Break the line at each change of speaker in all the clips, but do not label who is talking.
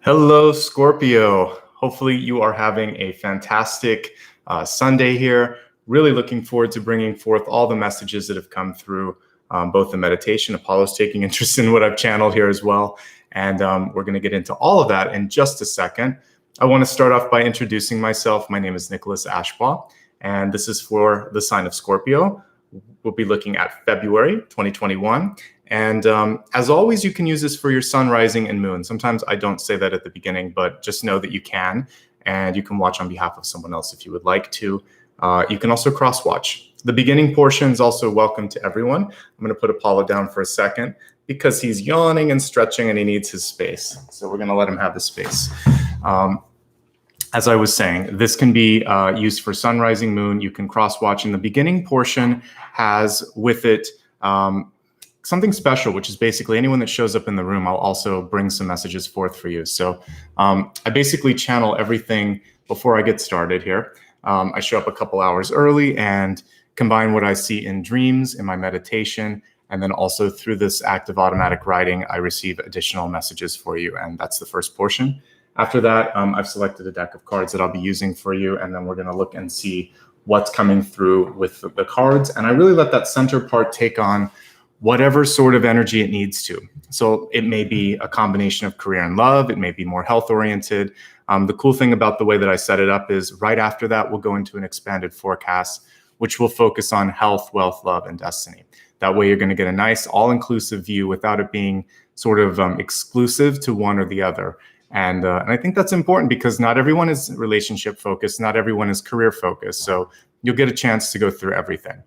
Hello, Scorpio. Hopefully you are having a fantastic Sunday here. Really looking forward to bringing forth all the messages that have come through both the meditation. Apollo's taking interest in what I've channeled here as well. And we're going to get into all of that in just a second. I want to start off by introducing myself. My name is Nicholas Ashbaugh, and this is for the sign of Scorpio. We'll be looking at February 2021. And as always, you can use this for your sun, rising, and moon. Sometimes I don't say that at the beginning, but just know that you can. And you can watch on behalf of someone else if you would like to. You can also cross-watch. The beginning portion is also welcome to everyone. I'm going to put Apollo down for a second because he's yawning and stretching and he needs his space. So we're going to let him have the space. As I was saying, this can be used for sun, rising, moon. You can cross-watch. And the beginning portion has with it something special, which is basically anyone that shows up in the room, I'll also bring some messages forth for you. So I basically channel everything before I get started here. I show up a couple hours early and combine what I see in dreams, in my meditation, and then also through this act of automatic writing, I receive additional messages for you. And that's the first portion. After that, I've selected a deck of cards that I'll be using for you. And then we're going to look and see what's coming through with the cards. And I really let that center part take on whatever sort of energy it needs to. So it may be a combination of career and love. It may be more health oriented. The cool thing about the way that I set it up is right after that, we'll go into an expanded forecast, which will focus on health, wealth, love, and destiny. That way you're going to get a nice all-inclusive view without it being sort of exclusive to one or the other. And I think that's important because not everyone is relationship focused. Not everyone is career focused. So you'll get a chance to go through everything.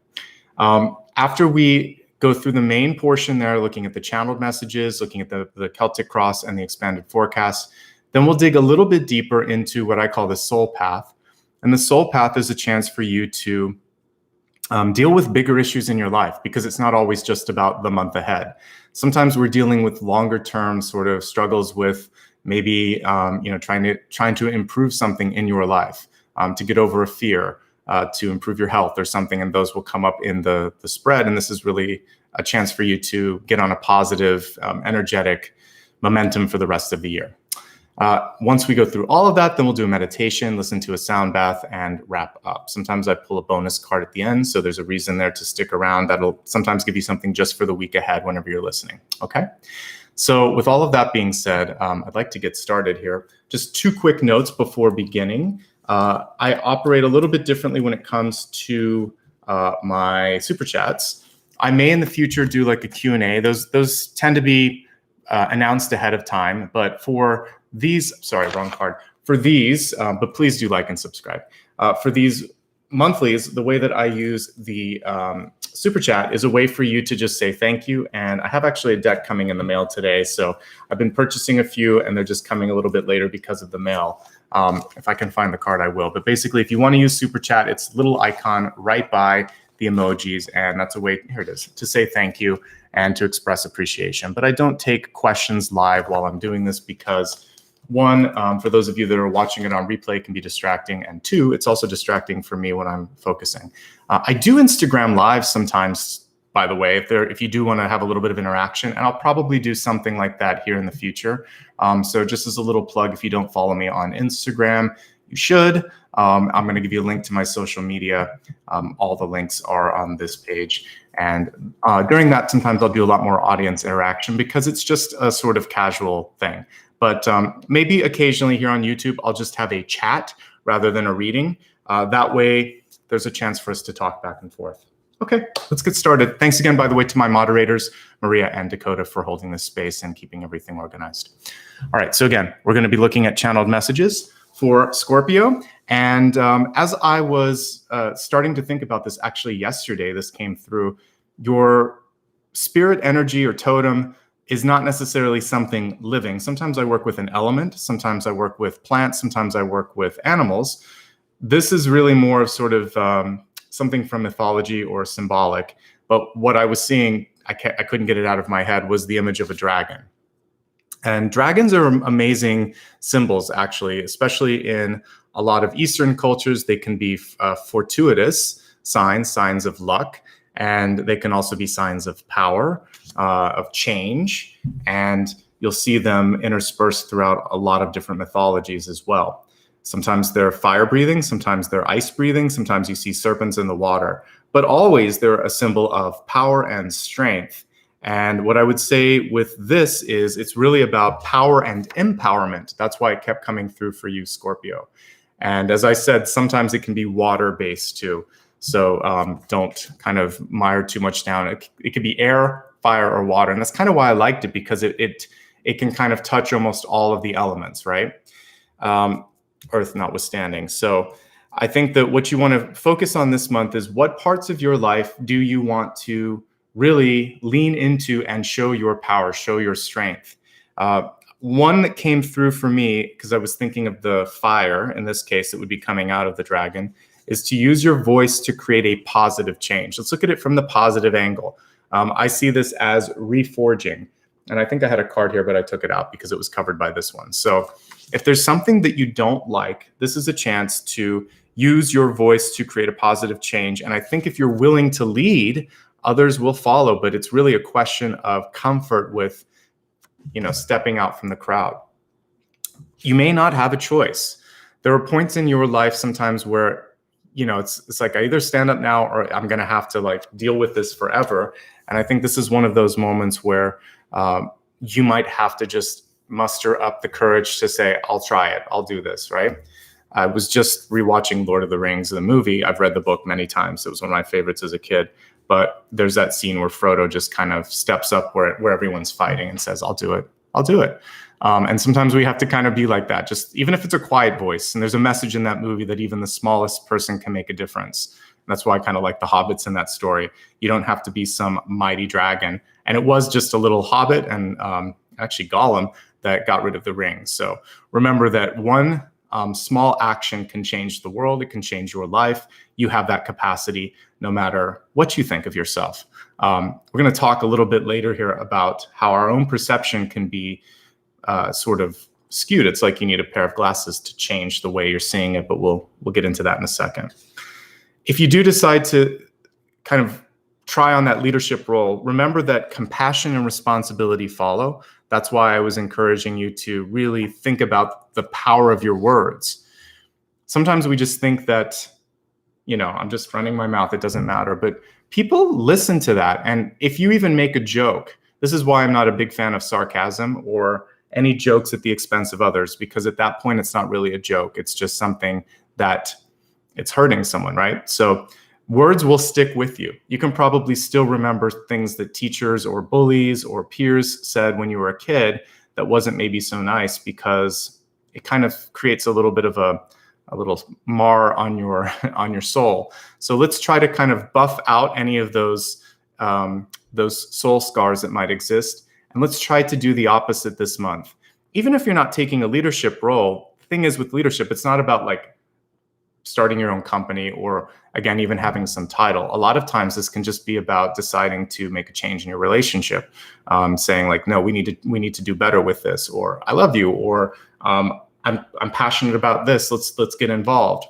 After we go through the main portion there, looking at the channeled messages, looking at the Celtic Cross and the expanded forecast. Then we'll dig a little bit deeper into what I call the soul path. And the soul path is a chance for you to deal with bigger issues in your life because it's not always just about the month ahead. Sometimes we're dealing with longer term sort of struggles with maybe trying to improve something in your life, to get over a fear, to improve your health or something, and those will come up in the spread. And this is really a chance for you to get on a positive, energetic momentum for the rest of the year. Once we go through all of that, then we'll do a meditation, listen to a sound bath, and wrap up. Sometimes I pull a bonus card at the end, so there's a reason there to stick around. That'll sometimes give you something just for the week ahead whenever you're listening, okay? So with all of that being said, I'd like to get started here. Just two quick notes before beginning. I operate a little bit differently when it comes to my super chats. I may in the future do like a Q&A. Those tend to be announced ahead of time. But for these, sorry, wrong card. For these, but please do like and subscribe. For these monthlies, the way that I use the super chat is a way for you to just say thank you. And I have actually a deck coming in the mail today. So I've been purchasing a few and they're just coming a little bit later because of the mail. If I can find the card, I will. But basically, if you want to use super chat, it's a little icon right by the emojis. And that's a way, here it is, to say thank you and to express appreciation. But I don't take questions live while I'm doing this because one, for those of you that are watching it on replay, it can be distracting. And two, it's also distracting for me when I'm focusing. I do Instagram live sometimes, by the way, if you do want to have a little bit of interaction, and I'll probably do something like that here in the future. So just as a little plug, if you don't follow me on Instagram, you should. I'm going to give you a link to my social media. All the links are on this page. And during that, sometimes I'll do a lot more audience interaction because it's just a sort of casual thing. But maybe occasionally here on YouTube, I'll just have a chat rather than a reading. That way, there's a chance for us to talk back and forth. Okay, let's get started. Thanks again, by the way, to my moderators, Maria and Dakota, for holding this space and keeping everything organized. All right, so again, we're going to be looking at channeled messages for Scorpio. And as I was starting to think about this, actually yesterday, this came through, your spirit energy or totem is not necessarily something living. Sometimes I work with an element. Sometimes I work with plants. Sometimes I work with animals. This is really more of sort of something from mythology or symbolic. But what I was seeing, I couldn't get it out of my head, was the image of a dragon. And dragons are amazing symbols, actually, especially in a lot of Eastern cultures. They can be fortuitous signs of luck. And they can also be signs of power, of change. And you'll see them interspersed throughout a lot of different mythologies as well. Sometimes they're fire breathing, sometimes they're ice breathing, sometimes you see serpents in the water, but always they're a symbol of power and strength. And what I would say with this is it's really about power and empowerment. That's why it kept coming through for you, Scorpio. And as I said, sometimes it can be water-based too. So don't kind of mire too much down. It could be air, fire, or water. And that's kind of why I liked it, because it can kind of touch almost all of the elements, right? Earth notwithstanding. So I think that what you want to focus on this month is what parts of your life do you want to really lean into and show your power, show your strength. One that came through for me, because I was thinking of the fire, in this case, it would be coming out of the dragon, is to use your voice to create a positive change. Let's look at it from the positive angle. I see this as reforging. And I think I had a card here, but I took it out because it was covered by this one. So if there's something that you don't like, this is a chance to use your voice to create a positive change. And I think if you're willing to lead, others will follow, but it's really a question of comfort with, stepping out from the crowd. You may not have a choice. There are points in your life sometimes where, it's like I either stand up now or I'm going to have to deal with this forever. And I think this is one of those moments where you might have to just muster up the courage to say, I'll try it. I'll do this, right? I was just rewatching Lord of the Rings, the movie. I've read the book many times. It was one of my favorites as a kid. But there's that scene where Frodo just kind of steps up where everyone's fighting and says, I'll do it. I'll do it. And sometimes we have to kind of be like that, just even if it's a quiet voice. And there's a message in that movie that even the smallest person can make a difference. And that's why I kind of like the hobbits in that story. You don't have to be some mighty dragon. And it was just a little hobbit and actually Gollum that got rid of the ring. So remember that one small action can change the world. It can change your life. You have that capacity no matter what you think of yourself. We're going to talk a little bit later here about how our own perception can be sort of skewed. It's like you need a pair of glasses to change the way you're seeing it, but we'll get into that in a second. If you do decide to kind of try on that leadership role, remember that compassion and responsibility follow. That's why I was encouraging you to really think about the power of your words. Sometimes we just think that, I'm just running my mouth, it doesn't matter. But people listen to that. And if you even make a joke, this is why I'm not a big fan of sarcasm or any jokes at the expense of others, because at that point, it's not really a joke. It's just something that it's hurting someone, right? So words will stick with you. You can probably still remember things that teachers or bullies or peers said when you were a kid that wasn't maybe so nice, because it kind of creates a little bit of a little mar on your soul. So let's try to kind of buff out any of those soul scars that might exist. And let's try to do the opposite this month. Even if you're not taking a leadership role, the thing is with leadership, it's not about starting your own company or, again, even having some title. A lot of times this can just be about deciding to make a change in your relationship, saying no, we need to do better with this, or I love you, or I'm passionate about this. Let's get involved.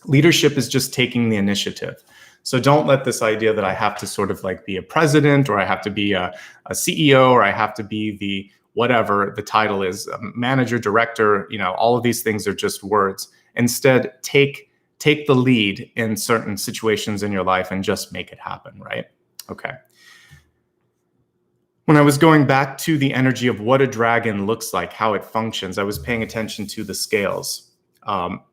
Leadership is just taking the initiative. So don't let this idea that I have to sort of be a president, or I have to be a CEO, or I have to be the whatever the title is, manager, director, all of these things are just words. Instead, take the lead in certain situations in your life and just make it happen, right? Okay. When I was going back to the energy of what a dragon looks like, how it functions, I was paying attention to the scales.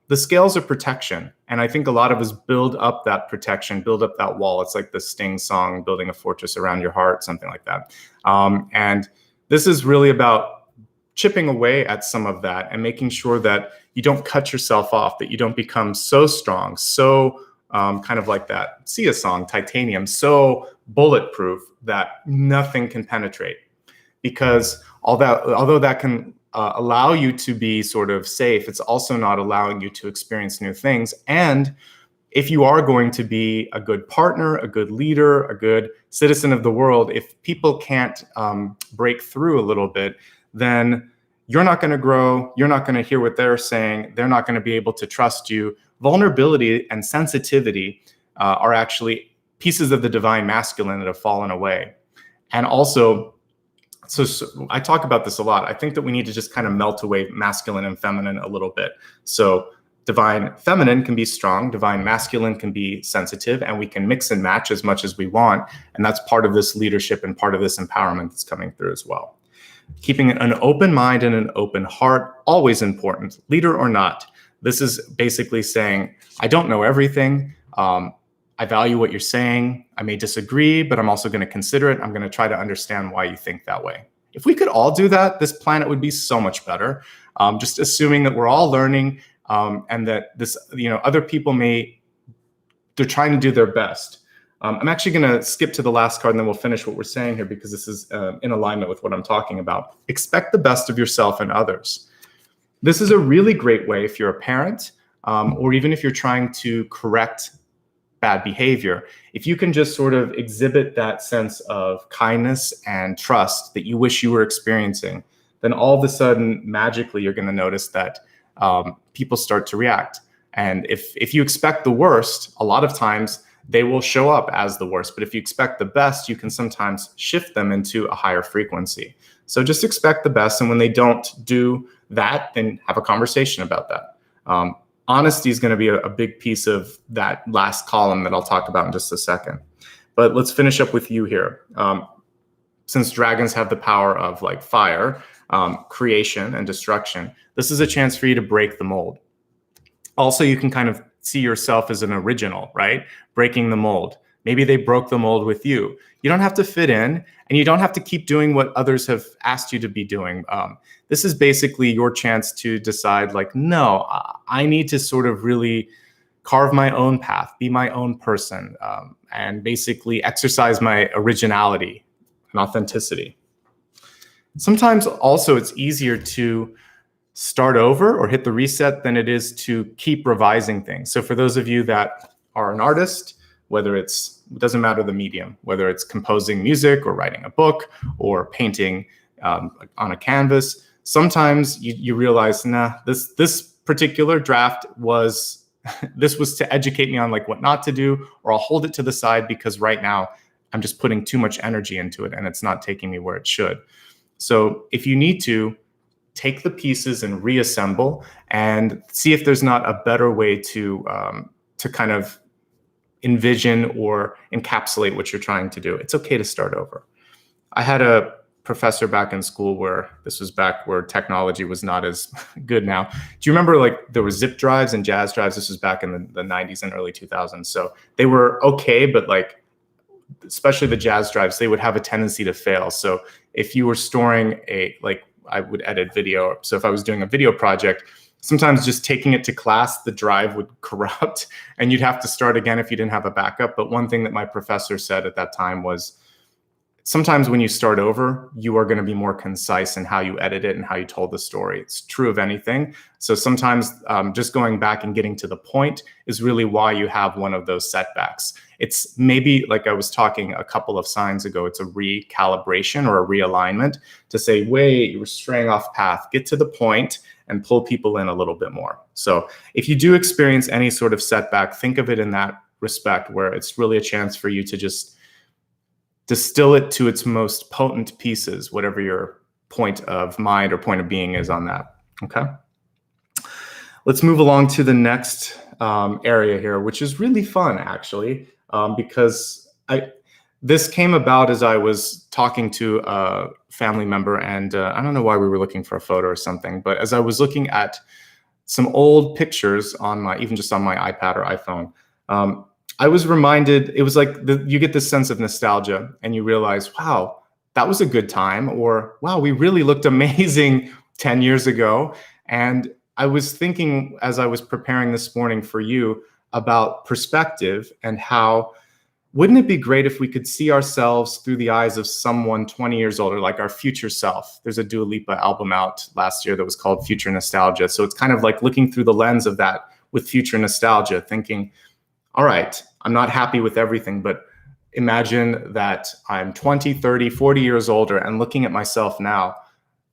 The scales are protection. And I think a lot of us build up that protection, build up that wall. It's like the Sting song, building a fortress around your heart, something like that. And this is really about chipping away at some of that and making sure that you don't cut yourself off, that you don't become so strong, so kind of like that Sia song, Titanium, so bulletproof that nothing can penetrate. Because although that can allow you to be sort of safe, it's also not allowing you to experience new things. And if you are going to be a good partner, a good leader, a good citizen of the world, if people can't break through a little bit, then you're not going to grow. You're not going to hear what they're saying. They're not going to be able to trust you. Vulnerability and sensitivity are actually pieces of the divine masculine that have fallen away. And also, So I talk about this a lot. I think that we need to just kind of melt away masculine and feminine a little bit. So divine feminine can be strong, divine masculine can be sensitive, and we can mix and match as much as we want. And that's part of this leadership and part of this empowerment that's coming through as well. Keeping an open mind and an open heart, always important, leader or not. This is basically saying, I don't know everything. I value what you're saying. I may disagree, but I'm also going to consider it. I'm going to try to understand why you think that way. If we could all do that, this planet would be so much better. Just assuming that we're all learning and that this, other people they're trying to do their best. I'm actually going to skip to the last card and then we'll finish what we're saying here because this is in alignment with what I'm talking about. Expect the best of yourself and others. This is a really great way if you're a parent or even if you're trying to correct bad behavior. If you can just sort of exhibit that sense of kindness and trust that you wish you were experiencing, then all of a sudden, magically, you're going to notice that people start to react. And if you expect the worst, a lot of times they will show up as the worst. But if you expect the best, you can sometimes shift them into a higher frequency. So just expect the best. And when they don't do that, then have a conversation about that. Honesty is going to be a big piece of that last column that I'll talk about in just a second. But let's finish up with you here. Since dragons have the power of like fire, creation and destruction, this is a chance for you to break the mold. Also, you can kind of see yourself as an original, right? Breaking the mold. Maybe they broke the mold with you. You don't have to fit in and you don't have to keep doing what others have asked you to be doing. This is basically your chance to decide like, no, I need to sort of really carve my own path, be my own person, and basically exercise my originality and authenticity. Sometimes also it's easier to start over or hit the reset than it is to keep revising things. So for those of you that are an artist, whether it doesn't matter the medium, whether it's composing music or writing a book or painting on a canvas, sometimes you realize, this particular draft was to educate me on like what not to do, or I'll hold it to the side because right now I'm just putting too much energy into it and it's not taking me where it should. So if you need to, take the pieces and reassemble and see if there's not a better way to kind of envision or encapsulate what you're trying to do. It's okay to start over. I had a professor back in school where this was back where technology was not as good now. Do you remember like there were zip drives and jazz drives? This was back in the 90s and early 2000s. So they were okay, but like, especially the jazz drives, they would have a tendency to fail. So if you were storing I would edit video. So if I was doing a video project, sometimes just taking it to class, the drive would corrupt and you'd have to start again if you didn't have a backup. But one thing that my professor said at that time was, sometimes when you start over, you are going to be more concise in how you edit it and how you told the story. It's true of anything. So sometimes just going back and getting to the point is really why you have one of those setbacks. It's maybe like I was talking a couple of signs ago, it's a recalibration or a realignment to say, wait, you were straying off path, get to the point and pull people in a little bit more. So if you do experience any sort of setback, think of it in that respect where it's really a chance for you to just distill it to its most potent pieces, whatever your point of mind or point of being is on that, okay? Let's move along to the next area here, which is really fun, actually, because this came about as I was talking to a family member, and I don't know why we were looking for a photo or something, but as I was looking at some old pictures on even just on my iPad or iPhone, I was reminded, it was like you get this sense of nostalgia and you realize, wow, that was a good time, or wow, we really looked amazing 10 years ago. And I was thinking as I was preparing this morning for you about perspective and how, wouldn't it be great if we could see ourselves through the eyes of someone 20 years older, like our future self? There's a Dua Lipa album out last year that was called Future Nostalgia. So it's kind of like looking through the lens of that with future nostalgia, thinking, all right, I'm not happy with everything, but imagine that I'm 20, 30, 40 years older and looking at myself now,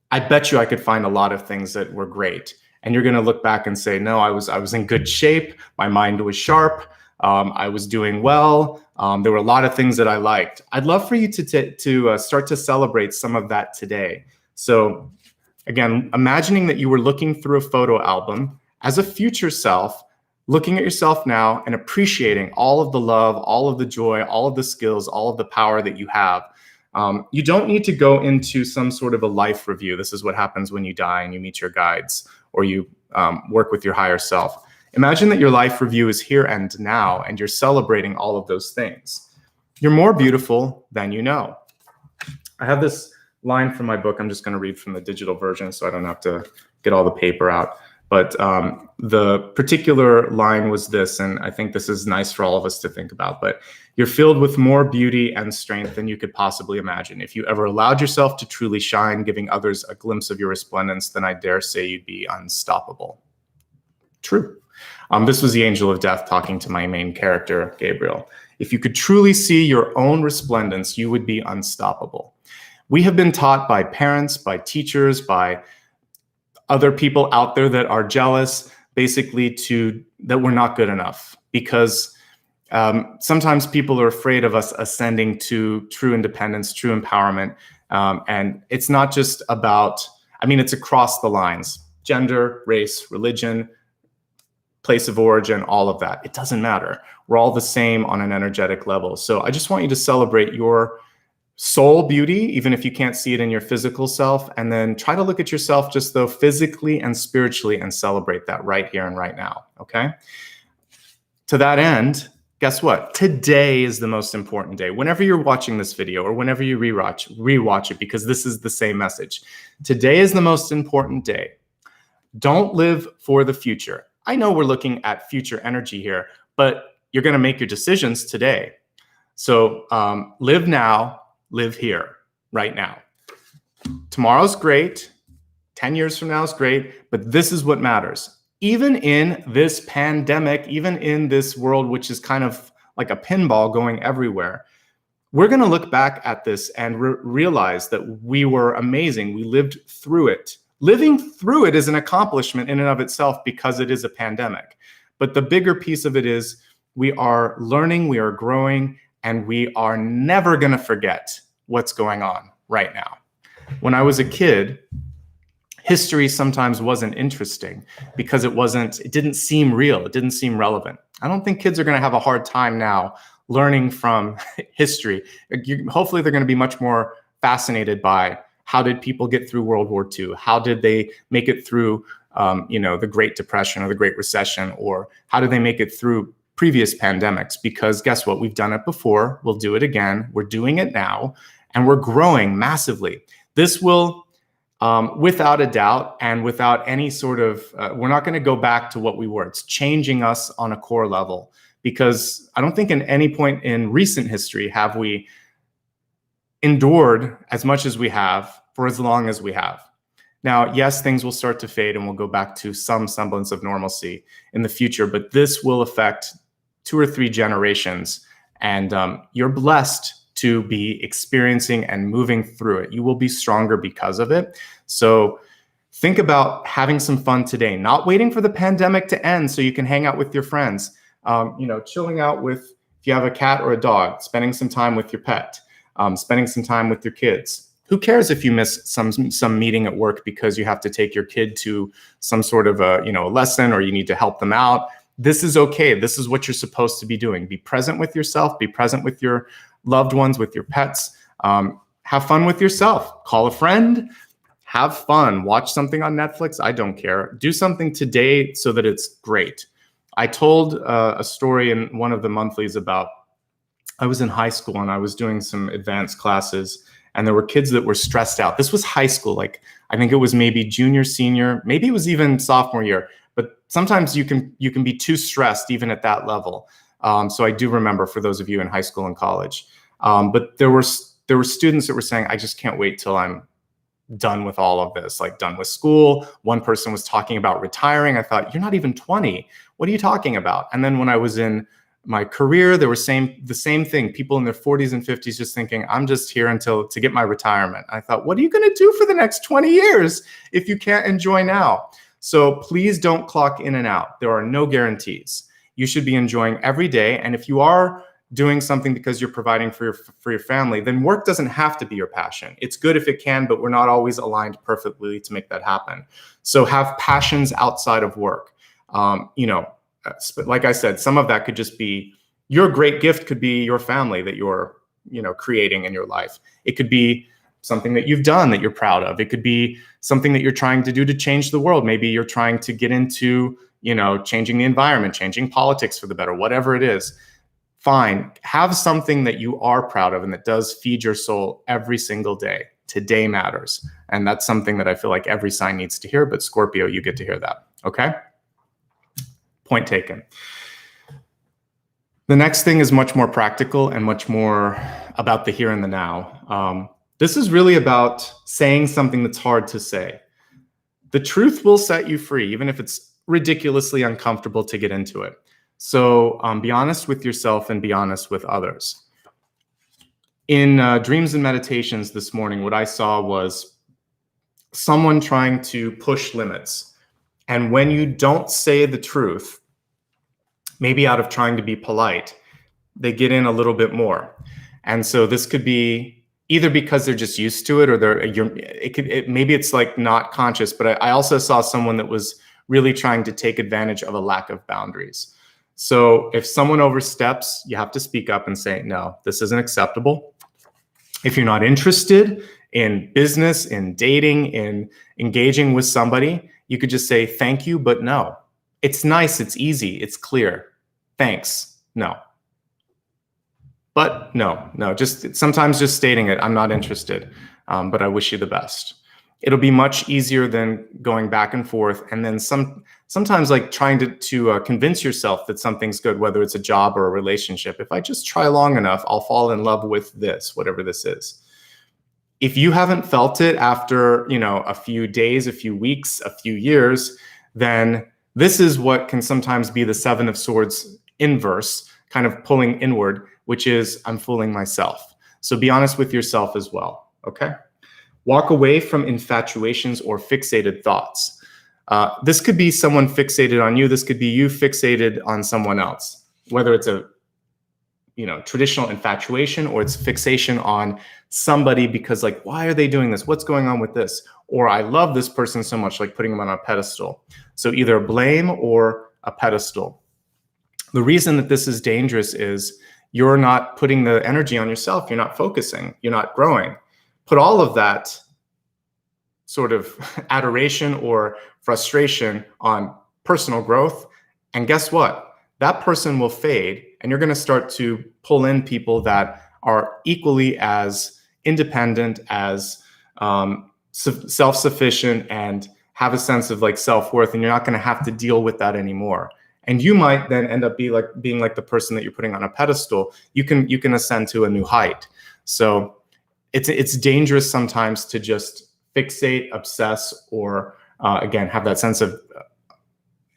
I bet you I could find a lot of things that were great. And you're going to look back and say, no, I was in good shape. My mind was sharp. I was doing well. There were a lot of things that I liked. I'd love for you to start to celebrate some of that today. So again, imagining that you were looking through a photo album as a future self, looking at yourself now and appreciating all of the love, all of the joy, all of the skills, all of the power that you have. You don't need to go into some sort of a life review. This is what happens when you die and you meet your guides or you work with your higher self. Imagine that your life review is here and now, and you're celebrating all of those things. You're more beautiful than you know. I have this line from my book. I'm just going to read from the digital version so I don't have to get all the paper out. But the particular line was this, and I think this is nice for all of us to think about, but you're filled with more beauty and strength than you could possibly imagine. If you ever allowed yourself to truly shine, giving others a glimpse of your resplendence, then I dare say you'd be unstoppable. True. This was the angel of death talking to my main character, Gabriel. If you could truly see your own resplendence, you would be unstoppable. We have been taught by parents, by teachers, by other people out there that are jealous, basically that we're not good enough, because sometimes people are afraid of us ascending to true independence, true empowerment. And it's not just about, it's across the lines, gender, race, religion, place of origin, all of that. It doesn't matter. We're all the same on an energetic level. So I just want you to celebrate your soul beauty, even if you can't see it in your physical self, and then try to look at yourself just though physically and spiritually and celebrate that right here and right now, okay? To that end, guess what? Today is the most important day. Whenever you're watching this video or whenever you rewatch it, because this is the same message. Today is the most important day. Don't live for the future. I know we're looking at future energy here, but you're going to make your decisions today. So live now. Live here, right now. Tomorrow's great. 10 years from now is great, but this is what matters. Even in this pandemic, even in this world, which is kind of like a pinball going everywhere, we're going to look back at this and realize that we were amazing. We lived through it. Living through it is an accomplishment in and of itself because it is a pandemic. But the bigger piece of it is we are learning, we are growing, and we are never going to forget what's going on right now. When I was a kid, history sometimes wasn't interesting because it didn't seem real. It didn't seem relevant. I don't think kids are going to have a hard time now learning from history. Hopefully they're going to be much more fascinated by how did people get through World War II? How did they make it through the Great Depression or the Great Recession? Or how did they make it through previous pandemics? Because guess what? We've done it before. We'll do it again. We're doing it now, and we're growing massively. This will, without a doubt, and without any sort of, we're not going to go back to what we were. It's changing us on a core level, because I don't think in any point in recent history have we endured as much as we have for as long as we have. Now, yes, things will start to fade and we'll go back to some semblance of normalcy in the future, but this will affect 2 or 3 generations, and you're blessed to be experiencing and moving through it. You will be stronger because of it. So think about having some fun today, not waiting for the pandemic to end so you can hang out with your friends, chilling out with, if you have a cat or a dog, spending some time with your pet, spending some time with your kids. Who cares if you miss some meeting at work because you have to take your kid to some sort of a lesson, or you need to help them out? This is okay. This is what you're supposed to be doing. Be present with yourself. Be present with your loved ones, with your pets. Have fun with yourself. Call a friend. Have fun. Watch something on Netflix. I don't care. Do something today so that it's great. I told a story in one of the monthlies about, I was in high school and I was doing some advanced classes, and there were kids that were stressed out. This was high school. Like, I think it was maybe junior, senior, maybe it was even sophomore year. But sometimes you can be too stressed even at that level. So I do remember, for those of you in high school and college. But there were students that were saying, I just can't wait till I'm done with all of this, like done with school. One person was talking about retiring. I thought, you're not even 20. What are you talking about? And then when I was in my career, there were the same thing. People in their 40s and 50s just thinking, I'm just here to get my retirement. I thought, what are you going to do for the next 20 years if you can't enjoy now? So please don't clock in and out. There are no guarantees. you should be enjoying every day. And if you are doing something because you're providing for your family, then work doesn't have to be your passion. It's good if it can, but we're not always aligned perfectly to make that happen. So have passions outside of work. Like I said, some of that could just be your great gift could be your family that you're, creating in your life. It could be something that you've done that you're proud of. It could be something that you're trying to do to change the world. Maybe you're trying to get into, changing the environment, changing politics for the better, whatever it is. Fine. Have something that you are proud of and that does feed your soul every single day. Today matters. And that's something that I feel like every sign needs to hear, but Scorpio, you get to hear that. Okay? Point taken. The next thing is much more practical and much more about the here and the now. This is really about saying something that's hard to say. The truth will set you free, even if it's ridiculously uncomfortable to get into it. So be honest with yourself and be honest with others. In dreams and meditations this morning, what I saw was someone trying to push limits. And when you don't say the truth, maybe out of trying to be polite, they get in a little bit more. And so this could be either because they're just used to it, or maybe it's like not conscious. But I also saw someone that was really trying to take advantage of a lack of boundaries. So if someone oversteps, you have to speak up and say, no, this isn't acceptable. If you're not interested in business, in dating, in engaging with somebody, you could just say, thank you, but no. It's nice, it's easy, it's clear. Thanks, no. But no, sometimes just stating it, I'm not interested, but I wish you the best. It'll be much easier than going back and forth, and then sometimes like trying to convince yourself that something's good, whether it's a job or a relationship. If I just try long enough, I'll fall in love with this, whatever this is. If you haven't felt it after, a few days, a few weeks, a few years, then this is what can sometimes be the Seven of Swords inverse, kind of pulling inward, which is I'm fooling myself. So be honest with yourself as well, okay? Walk away from infatuations or fixated thoughts. This could be someone fixated on you. This could be you fixated on someone else, whether it's a traditional infatuation or it's fixation on somebody because like, why are they doing this? What's going on with this? Or I love this person so much, like putting them on a pedestal. So either a blame or a pedestal. The reason that this is dangerous is you're not putting the energy on yourself. You're not focusing. You're not growing. Put all of that sort of adoration or frustration on personal growth. And guess what? That person will fade, and you're going to start to pull in people that are equally as independent, as self-sufficient, and have a sense of like self-worth, and you're not going to have to deal with that anymore. And you might then end up being like the person that you're putting on a pedestal. You can ascend to a new height. So it's dangerous sometimes to just fixate, obsess, or again, have that sense of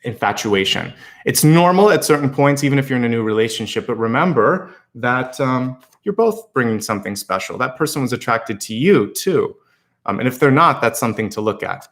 infatuation. It's normal at certain points, even if you're in a new relationship, but remember that you're both bringing something special. That person was attracted to you too. And if they're not, that's something to look at.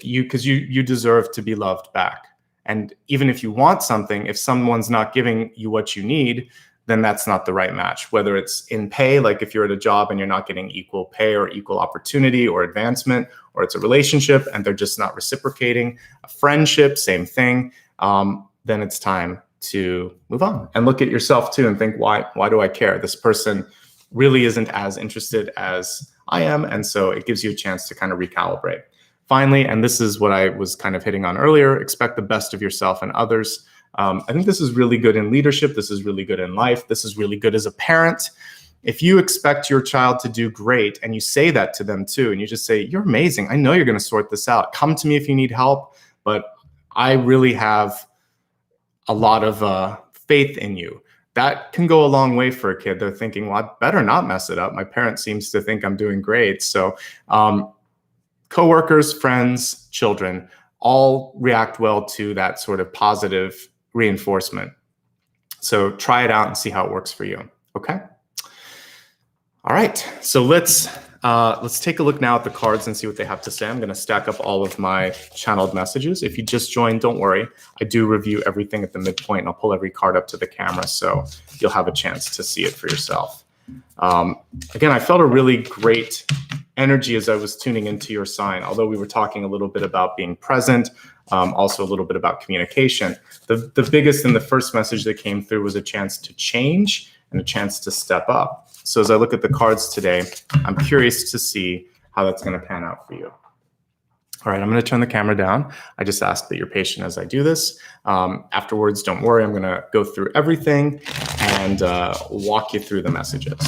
Because you deserve to be loved back. And even if you want something, if someone's not giving you what you need, then that's not the right match. Whether it's in pay, like if you're at a job and you're not getting equal pay or equal opportunity or advancement, or it's a relationship and they're just not reciprocating, a friendship, same thing, then it's time to move on and look at yourself too and think, why do I care? This person really isn't as interested as I am. And so it gives you a chance to kind of recalibrate. Finally, and this is what I was kind of hitting on earlier, expect the best of yourself and others. I think this is really good in leadership. This is really good in life. This is really good as a parent. If you expect your child to do great and you say that to them too, and you just say, you're amazing. I know you're going to sort this out. Come to me if you need help, but I really have a lot of faith in you. That can go a long way for a kid. They're thinking, well, I better not mess it up. My parent seems to think I'm doing great. So coworkers, friends, children all react well to that sort of positive reinforcement. So try it out and see how it works for you. Okay. All right. So let's Let's take a look now at the cards and see what they have to say. I'm going to stack up all of my channeled messages. If you just joined, don't worry. I do review everything at the midpoint, and I'll pull every card up to the camera so you'll have a chance to see it for yourself. Again, I felt a really great energy as I was tuning into your sign, although we were talking a little bit about being present, also a little bit about communication. The biggest and the first message that came through was a chance to change and a chance to step up. So as I look at the cards today, I'm curious to see how that's going to pan out for you. All right, I'm going to turn the camera down. I just ask that you're patient as I do this. Afterwards, don't worry, I'm going to go through everything and walk you through the messages.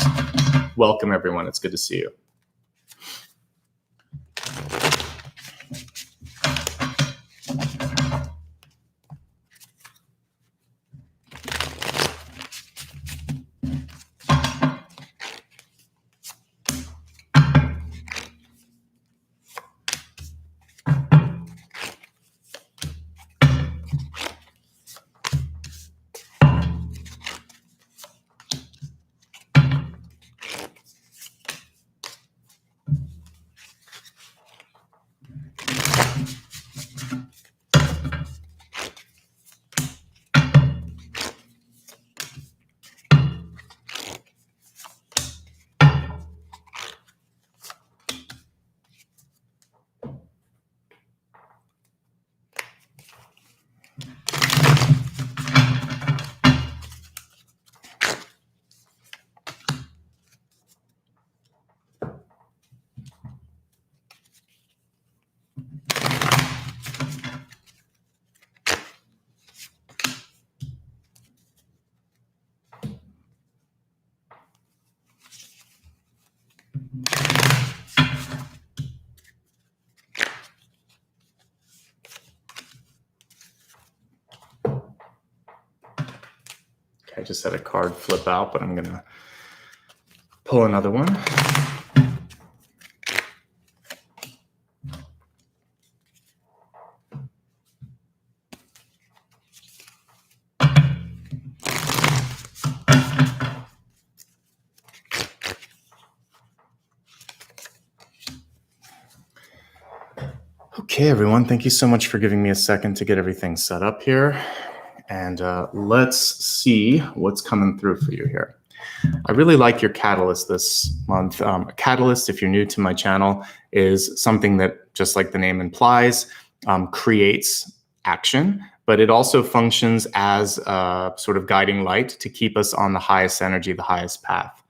Welcome, everyone. It's good to see you. I just had a card flip out, but I'm going to pull another one. Okay, everyone, thank you so much for giving me a second to get everything set up here. And let's see what's coming through for you here. I really like your catalyst this month. A catalyst, if you're new to my channel, is something that, just like the name implies, creates action, but it also functions as a sort of guiding light to keep us on the highest energy, the highest path.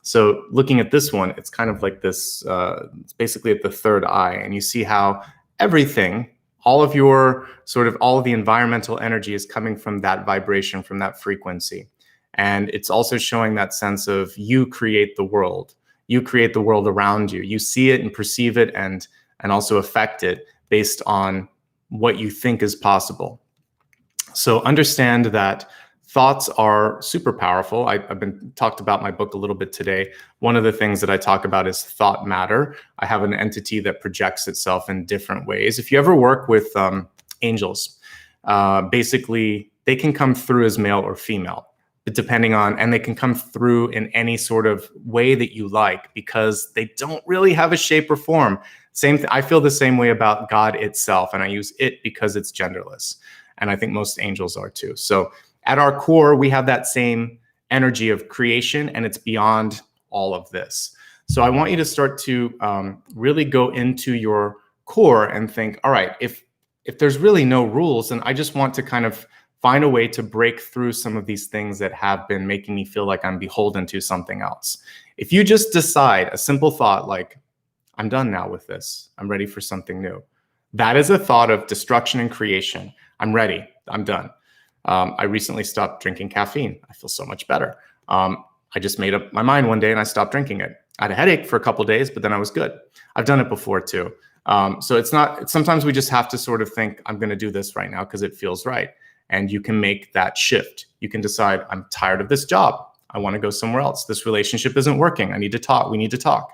So looking at this one, it's kind of like this, it's basically at the third eye, and you see how everything, all of the environmental energy is coming from that vibration, from that frequency. And it's also showing that sense of you create the world. You create the world around you. You see it and perceive it and also affect it based on what you think is possible. So understand that thoughts are super powerful. I've been talked about my book a little bit today. One of the things that I talk about is thought matter. I have an entity that projects itself in different ways. If you ever work with angels, basically they can come through as male or female, but and they can come through in any sort of way that you like, because they don't really have a shape or form. I feel the same way about God itself, and I use it because it's genderless. And I think most angels are too. So at our core, we have that same energy of creation, and it's beyond all of this. So I want you to start to really go into your core and think, all right, if there's really no rules, then I just want to kind of find a way to break through some of these things that have been making me feel like I'm beholden to something else. If you just decide a simple thought like, I'm done now with this, I'm ready for something new. That is a thought of destruction and creation. I'm ready, I'm done. I recently stopped drinking caffeine. I feel so much better. I just made up my mind one day and I stopped drinking it. I had a headache for a couple of days, but then I was good. I've done it before too. So sometimes we just have to sort of think, I'm going to do this right now because it feels right. And you can make that shift. You can decide, I'm tired of this job. I want to go somewhere else. This relationship isn't working. I need to talk. We need to talk.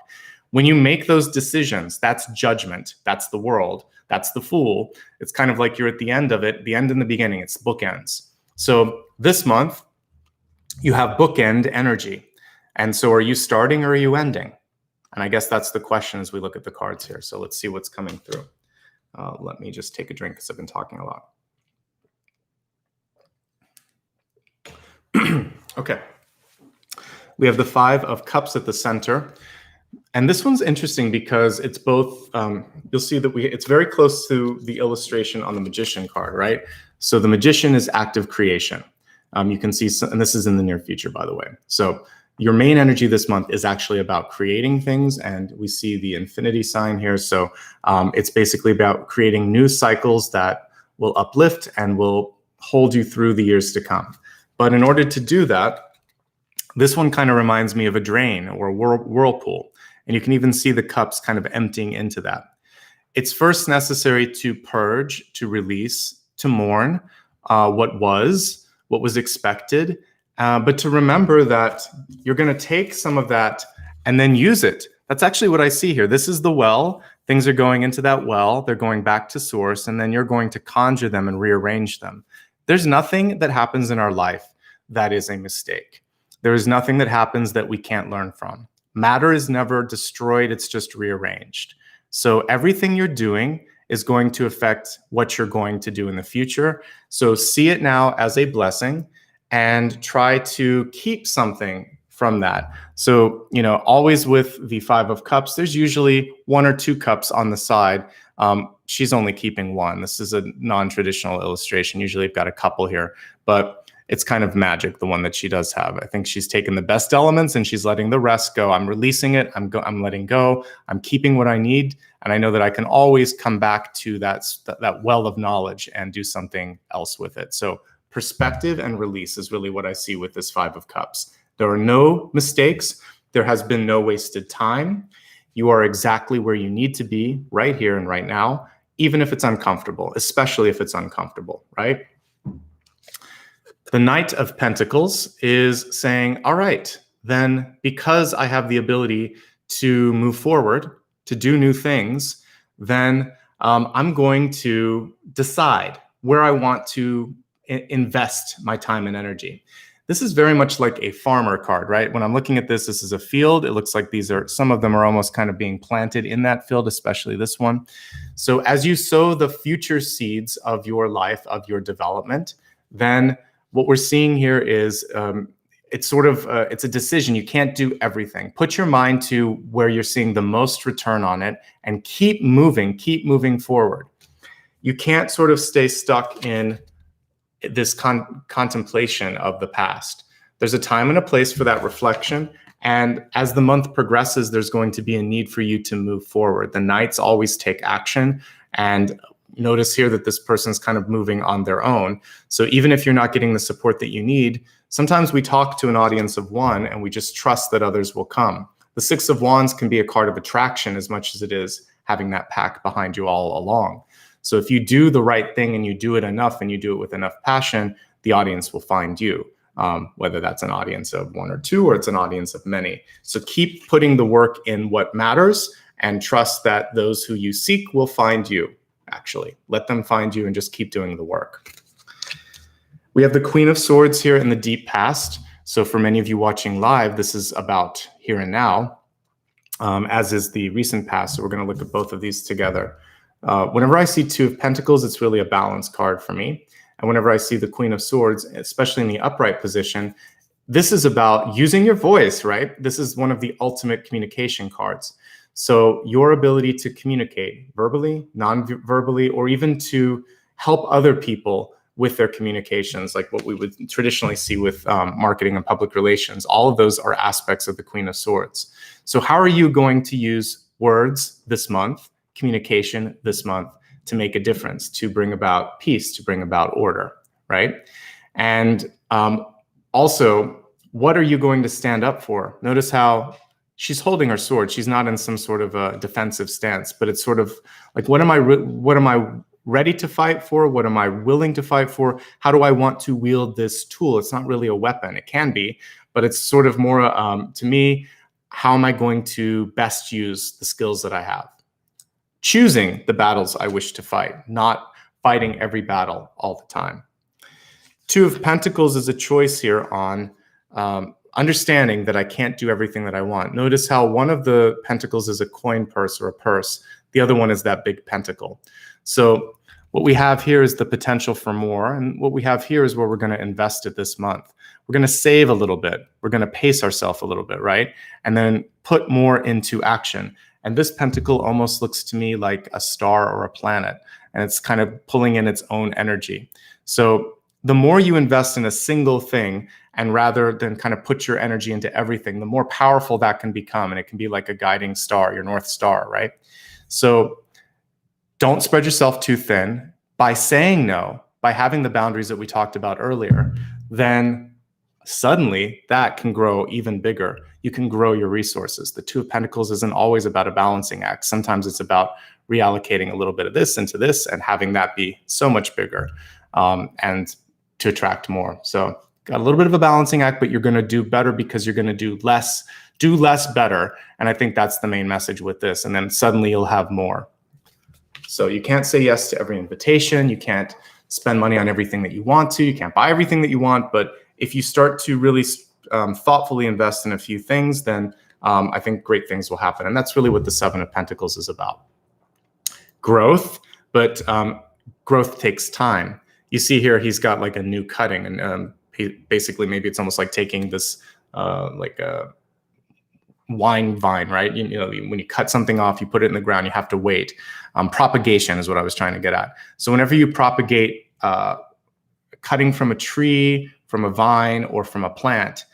When you make those decisions, that's judgment. That's the world. That's the fool. It's kind of like you're at the end of it, the end and the beginning. It's bookends. So this month, you have bookend energy. And so are you starting or are you ending? And I guess that's the question as we look at the cards here. So let's see what's coming through. Let me just take a drink because I've been talking a lot. Okay. We have the Five of Cups at the center. And this one's interesting because it's both, you'll see that it's very close to the illustration on the Magician card, right? So the Magician is active creation. You can see, and this is in the near future, by the way. So your main energy this month is actually about creating things, and we see the infinity sign here. So it's basically about creating new cycles that will uplift and will hold you through the years to come. But in order to do that, this one kind of reminds me of a drain or a whirlpool. And you can even see the cups kind of emptying into that. It's first necessary to purge, to release, to mourn what was expected, but to remember that you're going to take some of that and then use it. That's actually what I see here. This is the well. Things are going into that well. They're going back to source, and then you're going to conjure them and rearrange them. There's nothing that happens in our life that is a mistake. There is nothing that happens that we can't learn from. Matter is never destroyed. It's just rearranged. So everything you're doing is going to affect what you're going to do in the future. So see it now as a blessing and try to keep something from that. So, always with the Five of Cups, there's usually 1 or 2 cups on the side. She's only keeping 1. This is a non-traditional illustration. Usually I've got a couple here, but it's kind of magic, the one that she does have. I think she's taken the best elements and she's letting the rest go. I'm releasing it. I'm letting go. I'm keeping what I need. And I know that I can always come back to that well of knowledge and do something else with it. So perspective and release is really what I see with this Five of Cups. There are no mistakes. There has been no wasted time. You are exactly where you need to be right here and right now, even if it's uncomfortable, especially if it's uncomfortable, right? The Knight of Pentacles is saying, all right, then because I have the ability to move forward, to do new things, then I'm going to decide where I want to invest my time and energy. This is very much like a farmer card, right? When I'm looking at this, this is a field. It looks like some of them are almost kind of being planted in that field, especially this one. So as you sow the future seeds of your life, of your development, then what we're seeing here is it's a decision. You can't do everything. Put your mind to where you're seeing the most return on it and keep moving forward. You can't sort of stay stuck in this contemplation of the past. There's a time and a place for that reflection. And as the month progresses, there's going to be a need for you to move forward. The Knights always take action, and notice here that this person's kind of moving on their own. So even if you're not getting the support that you need, sometimes we talk to an audience of one and we just trust that others will come. The Six of Wands can be a card of attraction as much as it is having that pack behind you all along. So if you do the right thing and you do it enough and you do it with enough passion, the audience will find you, whether that's an audience of 1 or 2 or it's an audience of many. So keep putting the work in what matters and trust that those who you seek will find you. Actually, let them find you and just keep doing the work. We have the Queen of Swords here in the deep past. So for many of you watching live, this is about here and now, as is the recent past. So we're going to look at both of these together. Whenever I see Two of Pentacles, it's really a balance card for me. And whenever I see the Queen of Swords, especially in the upright position, this is about using your voice, right? This is one of the ultimate communication cards. So your ability to communicate verbally, non-verbally, or even to help other people with their communications, like what we would traditionally see with marketing and public relations, all of those are aspects of the Queen of Swords. So how are you going to use words this month, communication this month, to make a difference, to bring about peace, to bring about order, right? And also, what are you going to stand up for? Notice how she's holding her sword. She's not in some sort of a defensive stance, but it's sort of like, what am I ready to fight for? What am I willing to fight for? How do I want to wield this tool? It's not really a weapon. It can be, but it's sort of more, to me, how am I going to best use the skills that I have? Choosing the battles I wish to fight, not fighting every battle all the time. Two of Pentacles is a choice here on understanding that I can't do everything that I want. Notice how one of the pentacles is a coin purse or a purse. The other one is that big pentacle. So what we have here is the potential for more. And what we have here is where we're going to invest it this month. We're going to save a little bit. We're going to pace ourselves a little bit, right? And then put more into action. And this pentacle almost looks to me like a star or a planet. And it's kind of pulling in its own energy. So the more you invest in a single thing, and rather than kind of put your energy into everything, the more powerful that can become. And it can be like a guiding star, your North Star, right? So don't spread yourself too thin. By saying no, by having the boundaries that we talked about earlier, then suddenly that can grow even bigger. You can grow your resources. The Two of Pentacles isn't always about a balancing act. Sometimes it's about reallocating a little bit of this into this and having that be so much bigger and to attract more. So got a little bit of a balancing act, but you're going to do better because you're going to do less better. And I think that's the main message with this. And then suddenly you'll have more. So you can't say yes to every invitation. You can't spend money on everything that you want to. You can't buy everything that you want. But if you start to really thoughtfully invest in a few things, then I think great things will happen. And that's really what the Seven of Pentacles is about. Growth, but growth takes time. You see here, he's got like a new cutting, and basically maybe it's almost like taking this like a wine vine, right? You know, when you cut something off, you put it in the ground, you have to wait. Propagation is what I was trying to get at. So whenever you propagate cutting from a tree, from a vine, or from a plant,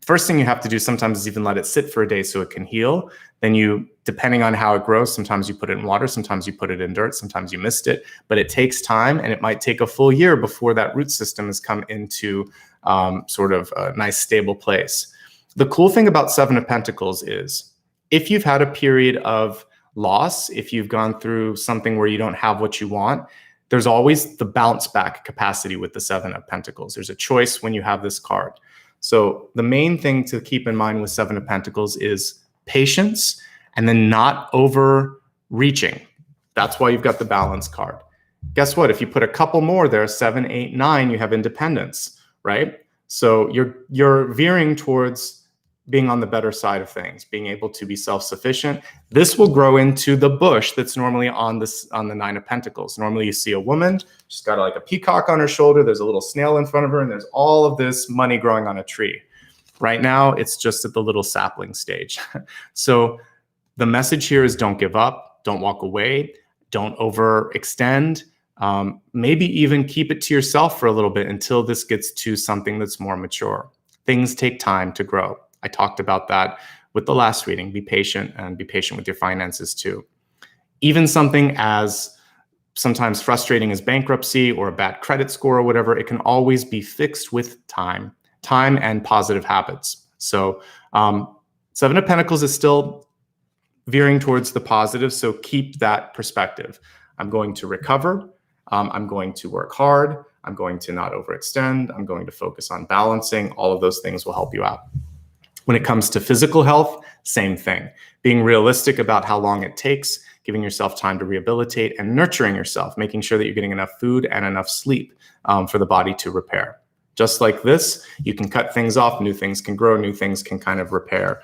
first thing you have to do sometimes is even let it sit for a day so it can heal. Then you, depending on how it grows, sometimes you put it in water, sometimes you put it in dirt, sometimes you mist it, but it takes time, and it might take a full year before that root system has come into sort of a nice stable place. The cool thing about Seven of Pentacles is if you've had a period of loss, if you've gone through something where you don't have what you want, there's always the bounce back capacity with the Seven of Pentacles. There's a choice when you have this card. So the main thing to keep in mind with Seven of Pentacles is patience and then not overreaching. That's why you've got the balance card. Guess what? If you put a couple more there, 7, 8, 9, you have independence, right? So you're veering towards being on the better side of things, being able to be self-sufficient. This will grow into the bush that's normally on the Nine of Pentacles. Normally you see a woman, she's got like a peacock on her shoulder, there's a little snail in front of her, and there's all of this money growing on a tree. Right now, it's just at the little sapling stage. So the message here is don't give up, don't walk away, don't overextend, maybe even keep it to yourself for a little bit until this gets to something that's more mature. Things take time to grow. I talked about that with the last reading. Be patient, and be patient with your finances too. Even something as sometimes frustrating as bankruptcy or a bad credit score or whatever, it can always be fixed with time and positive habits. So Seven of Pentacles is still veering towards the positive, so keep that perspective. I'm going to recover. I'm going to work hard. I'm going to not overextend. I'm going to focus on balancing. All of those things will help you out. When it comes to physical health, same thing. Being realistic about how long it takes, giving yourself time to rehabilitate, and nurturing yourself, making sure that you're getting enough food and enough sleep for the body to repair. Just like this, you can cut things off, new things can grow, new things can kind of repair.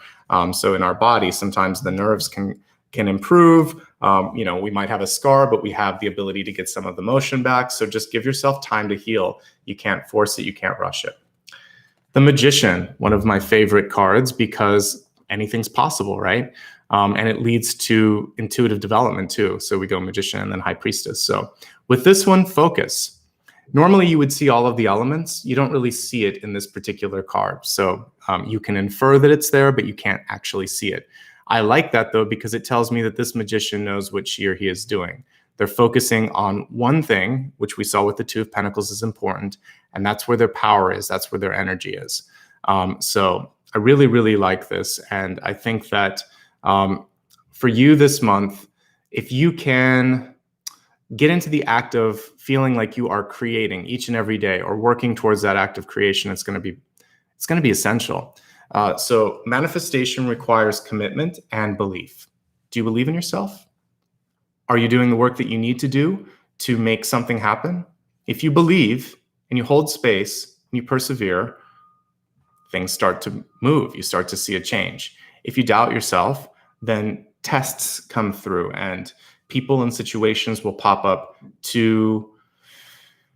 So in our body, sometimes the nerves can improve. We might have a scar, but we have the ability to get some of the motion back. So just give yourself time to heal. You can't force it, you can't rush it. The Magician, one of my favorite cards because anything's possible, right? And it leads to intuitive development too. So we go Magician and then High Priestess. So with this one, focus. Normally you would see all of the elements. You don't really see it in this particular card. So you can infer that it's there, but you can't actually see it. I like that though, because it tells me that this Magician knows what she or he is doing. They're focusing on one thing, which we saw with the Two of Pentacles is important, and that's where their power is. That's where their energy is. So I really, really like this. And I think that for you this month, if you can get into the act of feeling like you are creating each and every day or working towards that act of creation, it's going to be essential. So manifestation requires commitment and belief. Do you believe in yourself? Are you doing the work that you need to do to make something happen? If you believe and you hold space and you persevere, things start to move. You start to see a change. If you doubt yourself, then tests come through and people and situations will pop up to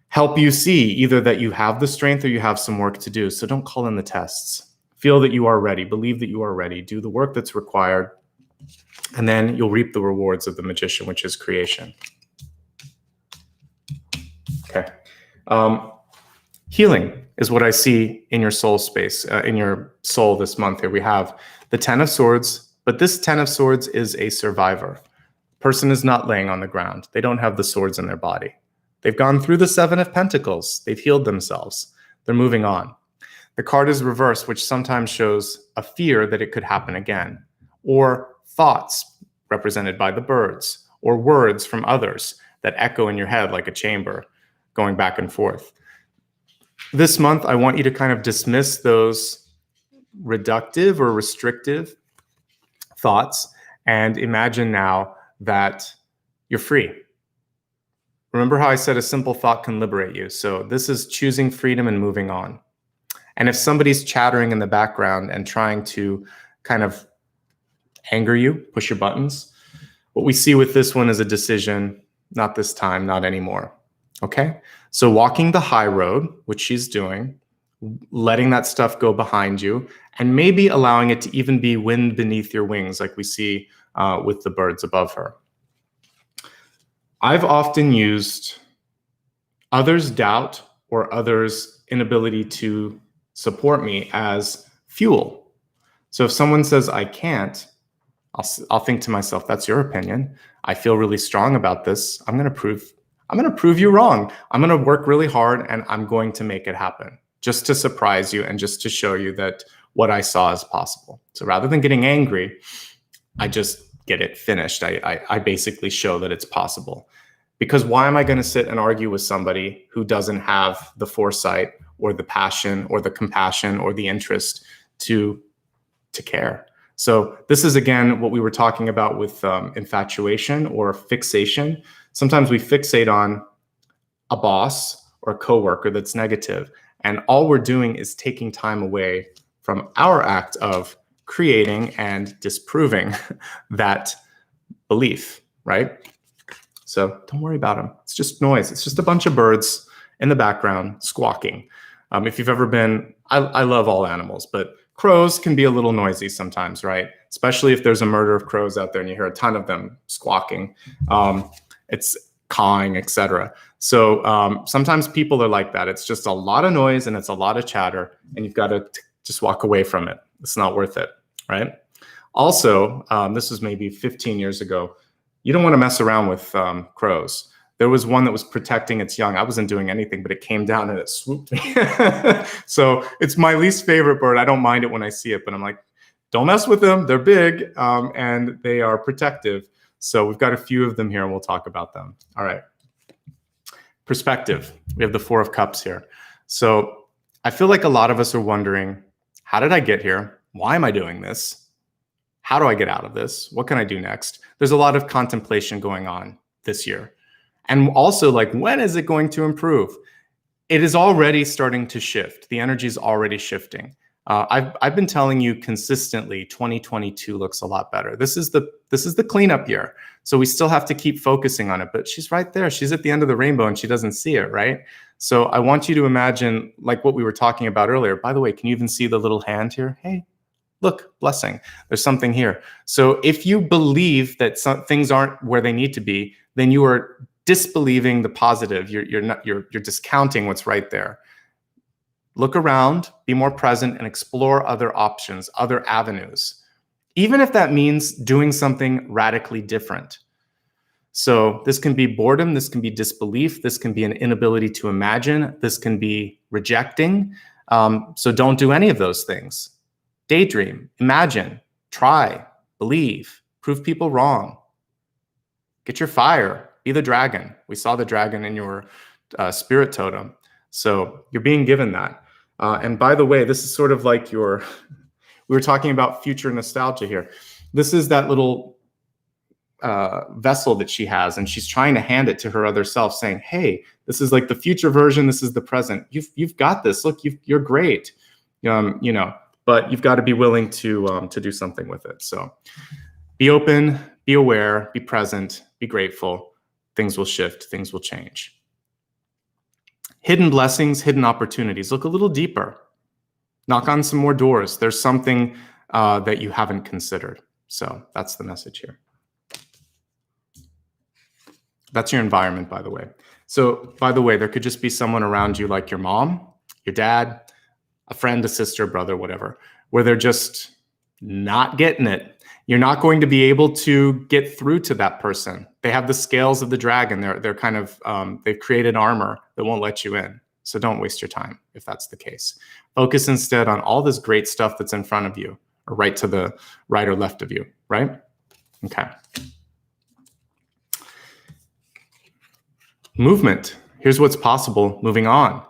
help you see either that you have the strength or you have some work to do. So don't call in the tests. Feel that you are ready. Believe that you are ready. Do the work that's required. And then you'll reap the rewards of the magician, which is creation. Okay. Healing is what I see in your soul space, in your soul this month here. We have the 10 of Swords, but this 10 of Swords is a survivor. Person is not laying on the ground. They don't have the swords in their body. They've gone through the 7 of Pentacles. They've healed themselves. They're moving on. The card is reversed, which sometimes shows a fear that it could happen again, or thoughts represented by the birds, or words from others that echo in your head like a chamber going back and forth. This month, I want you to kind of dismiss those reductive or restrictive thoughts and imagine now that you're free. Remember how I said a simple thought can liberate you? So this is choosing freedom and moving on. And if somebody's chattering in the background and trying to kind of anger you, push your buttons, what we see with this one is a decision, not this time, not anymore. Okay? So walking the high road, which she's doing, letting that stuff go behind you, and maybe allowing it to even be wind beneath your wings, like we see with the birds above her. I've often used others' doubt or others' inability to support me as fuel. So if someone says I can't, I'll think to myself, that's your opinion. I feel really strong about this. I'm going to prove you wrong. I'm going to work really hard and I'm going to make it happen just to surprise you and just to show you that what I saw is possible. So rather than getting angry, I just get it finished. I basically show that it's possible. Because why am I going to sit and argue with somebody who doesn't have the foresight or the passion or the compassion or the interest to care? So this is, again, what we were talking about with infatuation or fixation. Sometimes we fixate on a boss or a coworker that's negative, and all we're doing is taking time away from our act of creating and disproving that belief, right? So don't worry about them. It's just noise. It's just a bunch of birds in the background squawking. If you've ever been, I love all animals, but crows can be a little noisy sometimes, right? Especially if there's a murder of crows out there and you hear a ton of them squawking. It's cawing, etc. So sometimes people are like that. It's just a lot of noise and it's a lot of chatter, and you've got to just walk away from it. It's not worth it, right? Also, this was maybe 15 years ago. You don't want to mess around with crows. There was one that was protecting its young. I wasn't doing anything, but it came down and it swooped me. So it's my least favorite bird. I don't mind it when I see it, but I'm like, don't mess with them. They're big and they are protective. So we've got a few of them here and we'll talk about them. All right. Perspective. We have the 4 of Cups here. So I feel like a lot of us are wondering, how did I get here? Why am I doing this? How do I get out of this? What can I do next? There's a lot of contemplation going on this year. And also, like, when is it going to improve? It is already starting to shift. The energy is already shifting. I've been telling you consistently, 2022 looks a lot better. This is the cleanup year. So we still have to keep focusing on it, but she's right there. She's at the end of the rainbow and she doesn't see it, right? So I want you to imagine, like what we were talking about earlier. By the way, can you even see the little hand here? Hey, look, blessing. There's something here. So if you believe that some things aren't where they need to be, then you are disbelieving the positive. You're discounting what's right there. Look around, be more present, and explore other options, other avenues, even if that means doing something radically different. So this can be boredom, this can be disbelief, this can be an inability to imagine, this can be rejecting. So don't do any of those things. Daydream, imagine, try, believe, prove people wrong. Get your fire, be the dragon. We saw the dragon in your spirit totem. So you're being given that. And by the way, this is sort of like we were talking about future nostalgia here. This is that little vessel that she has, and she's trying to hand it to her other self saying, hey, this is like the future version. This is the present. You've got this. Look, you're great. but you've got to be willing to do something with it. So be open, be aware, be present, be grateful. Things will shift, things will change. Hidden blessings, hidden opportunities. Look a little deeper. Knock on some more doors. There's something that you haven't considered. So that's the message here. That's your environment, by the way. So, by the way, there could just be someone around you like your mom, your dad, a friend, a sister, brother, whatever, where they're just not getting it. You're not going to be able to get through to that person. They have the scales of the dragon. They're kind of, they've created armor that won't let you in. So don't waste your time if that's the case. Focus instead on all this great stuff that's in front of you, or right to the right or left of you, right? Okay. Movement. Here's what's possible moving on.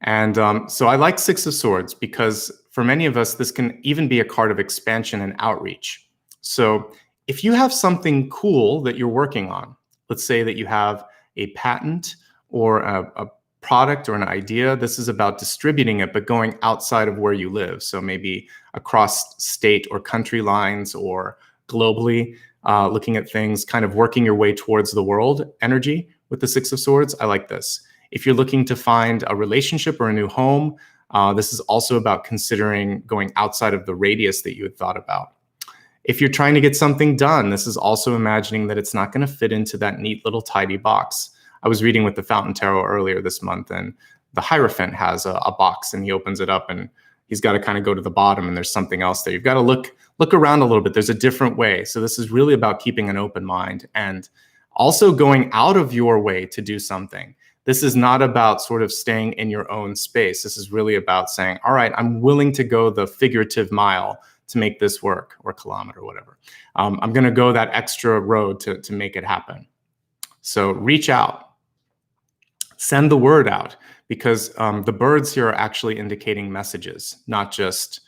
And so I like Six of Swords because for many of us, this can even be a card of expansion and outreach. So if you have something cool that you're working on, let's say that you have a patent or a product or an idea, this is about distributing it, but going outside of where you live. So maybe across state or country lines or globally, looking at things, kind of working your way towards the world energy with the Six of Swords. I like this. If you're looking to find a relationship or a new home, this is also about considering going outside of the radius that you had thought about. If you're trying to get something done, this is also imagining that it's not going to fit into that neat little tidy box. I was reading with the Fountain Tarot earlier this month, and the Hierophant has a box, and he opens it up, and he's got to kind of go to the bottom, and there's something else there. You've got to look around a little bit. There's a different way. So this is really about keeping an open mind and also going out of your way to do something. This is not about sort of staying in your own space. This is really about saying, all right, I'm willing to go the figurative mile to make this work, or kilometer, whatever. I'm going to go that extra road to make it happen. So reach out. Send the word out, because the birds here are actually indicating messages, not just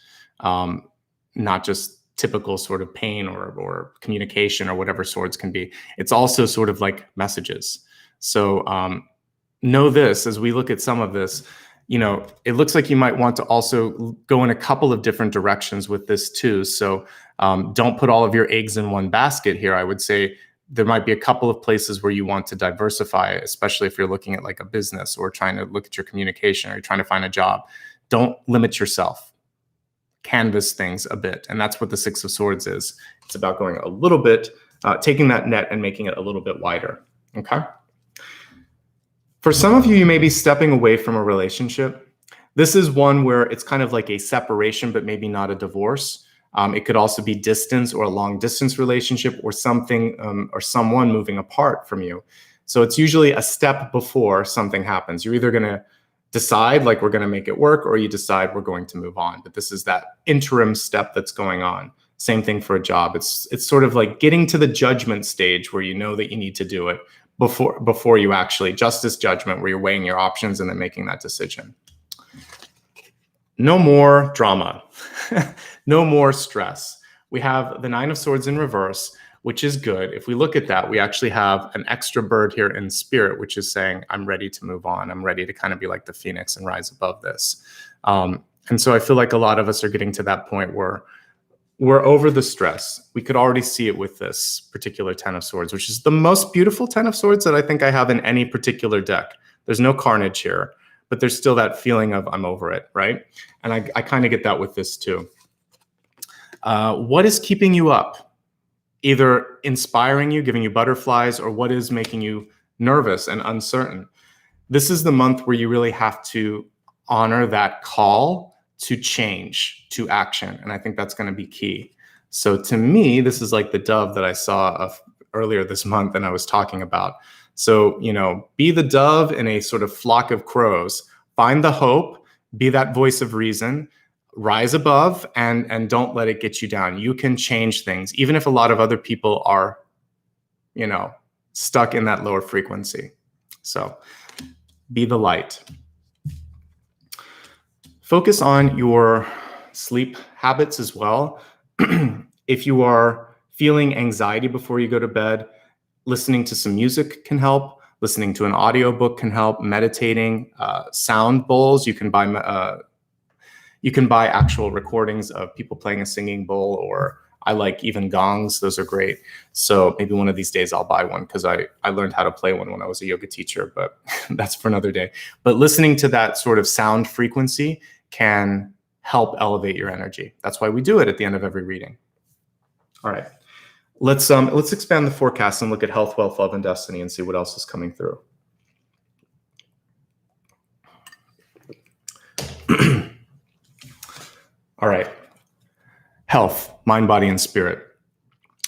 typical sort of pain or communication or whatever swords can be. It's also sort of like messages. So know this, as we look at some of this, it looks like you might want to also go in a couple of different directions with this too. So don't put all of your eggs in one basket here. I would say there might be a couple of places where you want to diversify, especially if you're looking at like a business or trying to look at your communication or you're trying to find a job. Don't limit yourself. Canvas things a bit. And that's what the Six of Swords is. It's about going a little bit, taking that net and making it a little bit wider. Okay. For some of you, you may be stepping away from a relationship. This is one where it's kind of like a separation, but maybe not a divorce. It could also be distance or a long distance relationship, or something or someone moving apart from you. So it's usually a step before something happens. You're either going to decide like we're going to make it work, or you decide we're going to move on. But this is that interim step that's going on. Same thing for a job. It's sort of like getting to the judgment stage where you know that you need to do it before you actually, justice judgment, where you're weighing your options and then making that decision. No more drama. No more stress. We have the Nine of Swords in reverse, which is good. If we look at that, we actually have an extra bird here in spirit, which is saying, I'm ready to move on. I'm ready to kind of be like the phoenix and rise above this. And so I feel like a lot of us are getting to that point where we're over the stress. We could already see it with this particular Ten of Swords, which is the most beautiful Ten of Swords that I think I have in any particular deck. There's no carnage here, but there's still that feeling of I'm over it, right? And I kind of get that with this too. What is keeping you up? Either inspiring you, giving you butterflies, or what is making you nervous and uncertain? This is the month where you really have to honor that call to change, to action. And I think that's going to be key. So to me, this is like the dove that I saw earlier this month and I was talking about. So, be the dove in a sort of flock of crows. Find the hope, be that voice of reason, rise above, and don't let it get you down. You can change things, even if a lot of other people are, stuck in that lower frequency. So be the light. Focus on your sleep habits as well. If you are feeling anxiety before you go to bed, listening to some music can help. Listening to an audiobook can help. Meditating, sound bowls. You can buy You can buy actual recordings of people playing a singing bowl, or I like even gongs. Those are great. So maybe one of these days I'll buy one, because I learned how to play one when I was a yoga teacher, but that's for another day. But listening to that sort of sound frequency can help elevate your energy. That's why we do it at the end of every reading. All right. Let's expand the forecast and look at health, wealth, love, and destiny and see what else is coming through. All right. Health, mind, body, and spirit.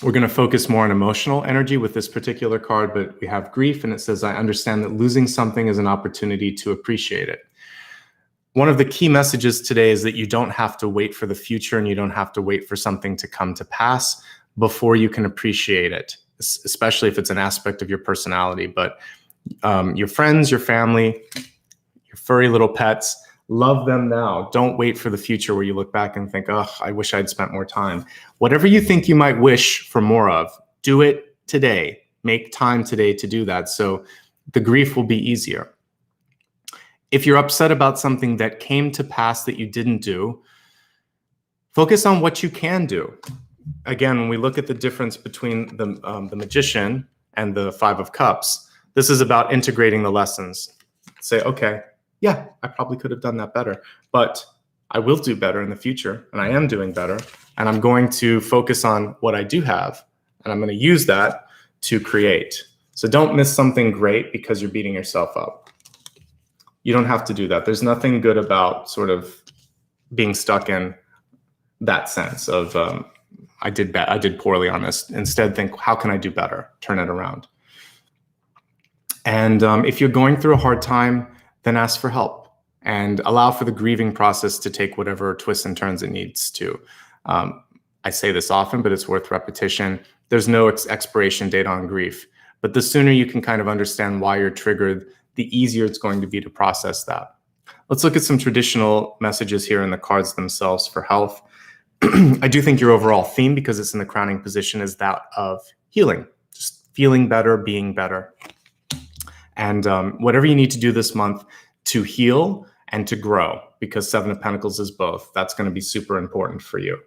We're going to focus more on emotional energy with this particular card, but we have grief, and it says, I understand that losing something is an opportunity to appreciate it. One of the key messages today is that you don't have to wait for the future, and you don't have to wait for something to come to pass before you can appreciate it, especially if it's an aspect of your personality. But your friends, your family, your furry little pets, love them now. Don't wait for the future where you look back and think, oh, I wish I'd spent more time. Whatever you think you might wish for more of, do it today. Make time today to do that, so the grief will be easier. If you're upset about something that came to pass that you didn't do, focus on what you can do. Again, when we look at the difference between the Magician and the Five of Cups, this is about integrating the lessons. Say, okay, yeah, I probably could have done that better, but I will do better in the future, and I am doing better, and I'm going to focus on what I do have, and I'm going to use that to create. So don't miss something great because you're beating yourself up. You don't have to do that. There's nothing good about sort of being stuck in that sense of I did poorly on this. Instead, think, how can I do better? Turn it around. And if you're going through a hard time, then ask for help and allow for the grieving process to take whatever twists and turns it needs to. I say this often, but it's worth repetition. There's no expiration date on grief, but the sooner you can kind of understand why you're triggered, the easier it's going to be to process that. Let's look at some traditional messages here in the cards themselves for health. I do think your overall theme, because it's in the crowning position, is that of healing, just feeling better, being better. And whatever you need to do this month to heal and to grow, because Seven of Pentacles is both, that's going to be super important for you.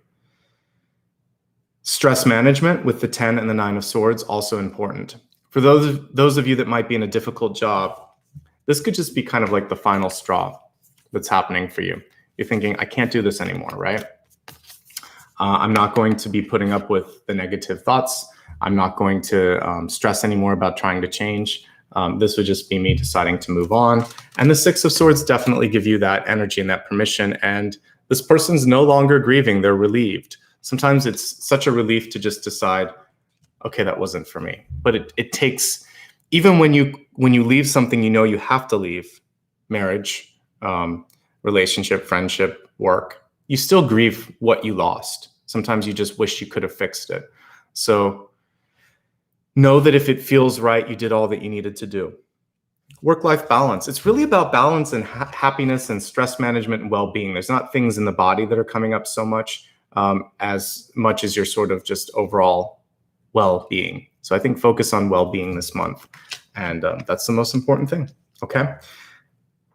Stress management with the 10 and the 9 of Swords, also important. For those of you that might be in a difficult job, this could just be kind of like the final straw that's happening for you. You're thinking, I can't do this anymore, right? I'm not going to be putting up with the negative thoughts. I'm not going to stress anymore about trying to change. This would just be me deciding to move on. And the 6 of Swords definitely give you that energy and that permission. And this person's no longer grieving, they're relieved. Sometimes it's such a relief to just decide, okay, that wasn't for me. But it takes, even when you leave something you know you have to leave, marriage, relationship, friendship, work, you still grieve what you lost. Sometimes you just wish you could have fixed it. So know that if it feels right, you did all that you needed to do. Work-life balance. It's really about balance and happiness and stress management and well-being. There's not things in the body that are coming up so much as your sort of just overall well-being. So I think focus on well-being this month. And that's the most important thing. Okay.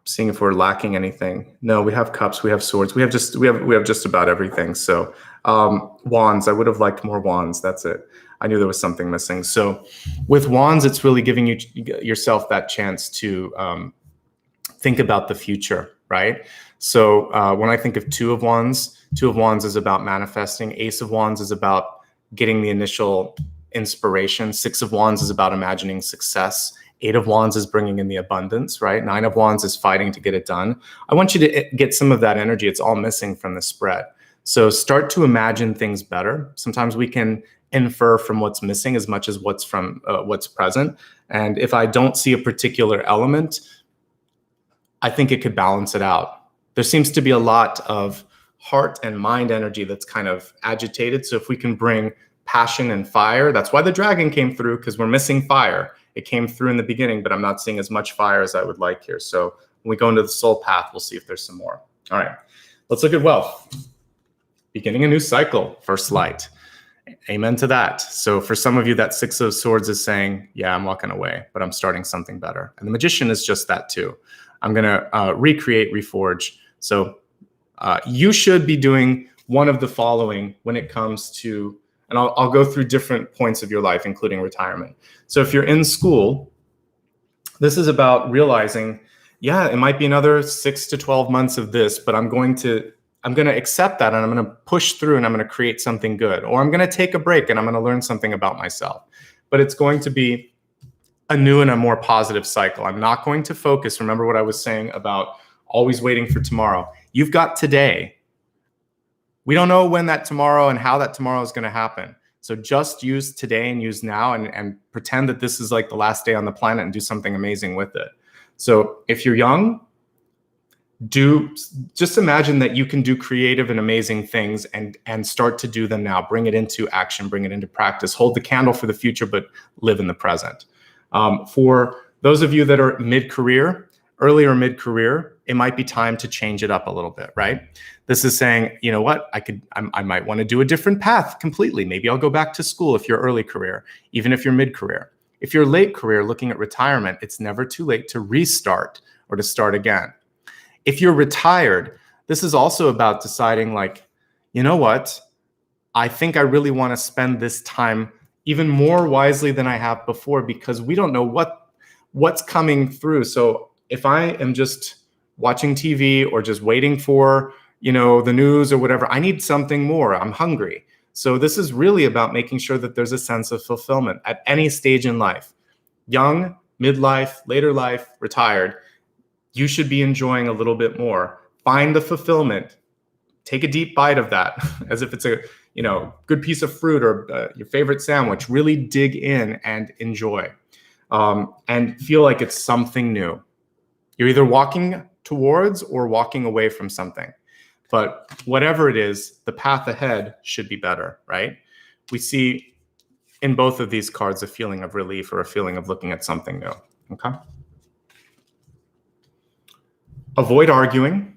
Seeing if we're lacking anything. No, we have cups, we have swords, we have just about everything. So wands, I would have liked more wands. That's it. I knew there was something missing. So with wands, it's really giving yourself that chance to think about the future, right? So when I think of Two of Wands is about manifesting. Ace of Wands is about getting the initial inspiration. 6 of Wands is about imagining success. 8 of Wands is bringing in the abundance, right? 9 of Wands is fighting to get it done. I want you to get some of that energy. It's all missing from the spread. So start to imagine things better. Sometimes we can infer from what's missing as much as what's present. And if I don't see a particular element, I think it could balance it out. There seems to be a lot of heart and mind energy that's kind of agitated. So if we can bring passion and fire, that's why the dragon came through, because we're missing fire. It came through in the beginning, but I'm not seeing as much fire as I would like here. So when we go into the soul path, we'll see if there's some more. All right, let's look at wealth. Beginning a new cycle, first light. Amen to that. So for some of you, that 6 of Swords is saying, yeah, I'm walking away, but I'm starting something better. And the Magician is just that too. I'm going to recreate, reforge. So You should be doing one of the following when it comes to, and I'll go through different points of your life, including retirement. So if you're in school, this is about realizing, yeah, it might be another 6 to 12 months of this, but I'm going to accept that, and I'm going to push through, and I'm going to create something good. Or I'm going to take a break and I'm going to learn something about myself. But it's going to be a new and a more positive cycle. I'm not going to focus. Remember what I was saying about always waiting for tomorrow. You've got today. We don't know when that tomorrow and how that tomorrow is going to happen. So just use today and use now, and pretend that this is like the last day on the planet, and do something amazing with it. So if you're young, just imagine that you can do creative and amazing things, and start to do them now. Bring it into action, bring it into practice. Hold the candle for the future, but live in the present. For those of you that are mid-career, earlier mid-career, it might be time to change it up a little bit, right? This is saying, you know what, I might want to do a different path completely. Maybe I'll go back to school if you're early career, even if you're mid-career. If you're late career looking at retirement, it's never too late to restart or to start again. If you're retired, this is also about deciding, like, you know what, I think I really want to spend this time even more wisely than I have before, because we don't know what's coming through. So if I am just watching TV or just waiting for, the news or whatever, I need something more. I'm hungry. So this is really about making sure that there's a sense of fulfillment at any stage in life. Young, midlife, later life, retired, you should be enjoying a little bit more. Find the fulfillment. Take a deep bite of that as if it's a good piece of fruit or your favorite sandwich. Really dig in and enjoy, and feel like it's something new. You're either walking towards or walking away from something. But whatever it is, the path ahead should be better, right? We see in both of these cards a feeling of relief or a feeling of looking at something new, okay? Avoid arguing.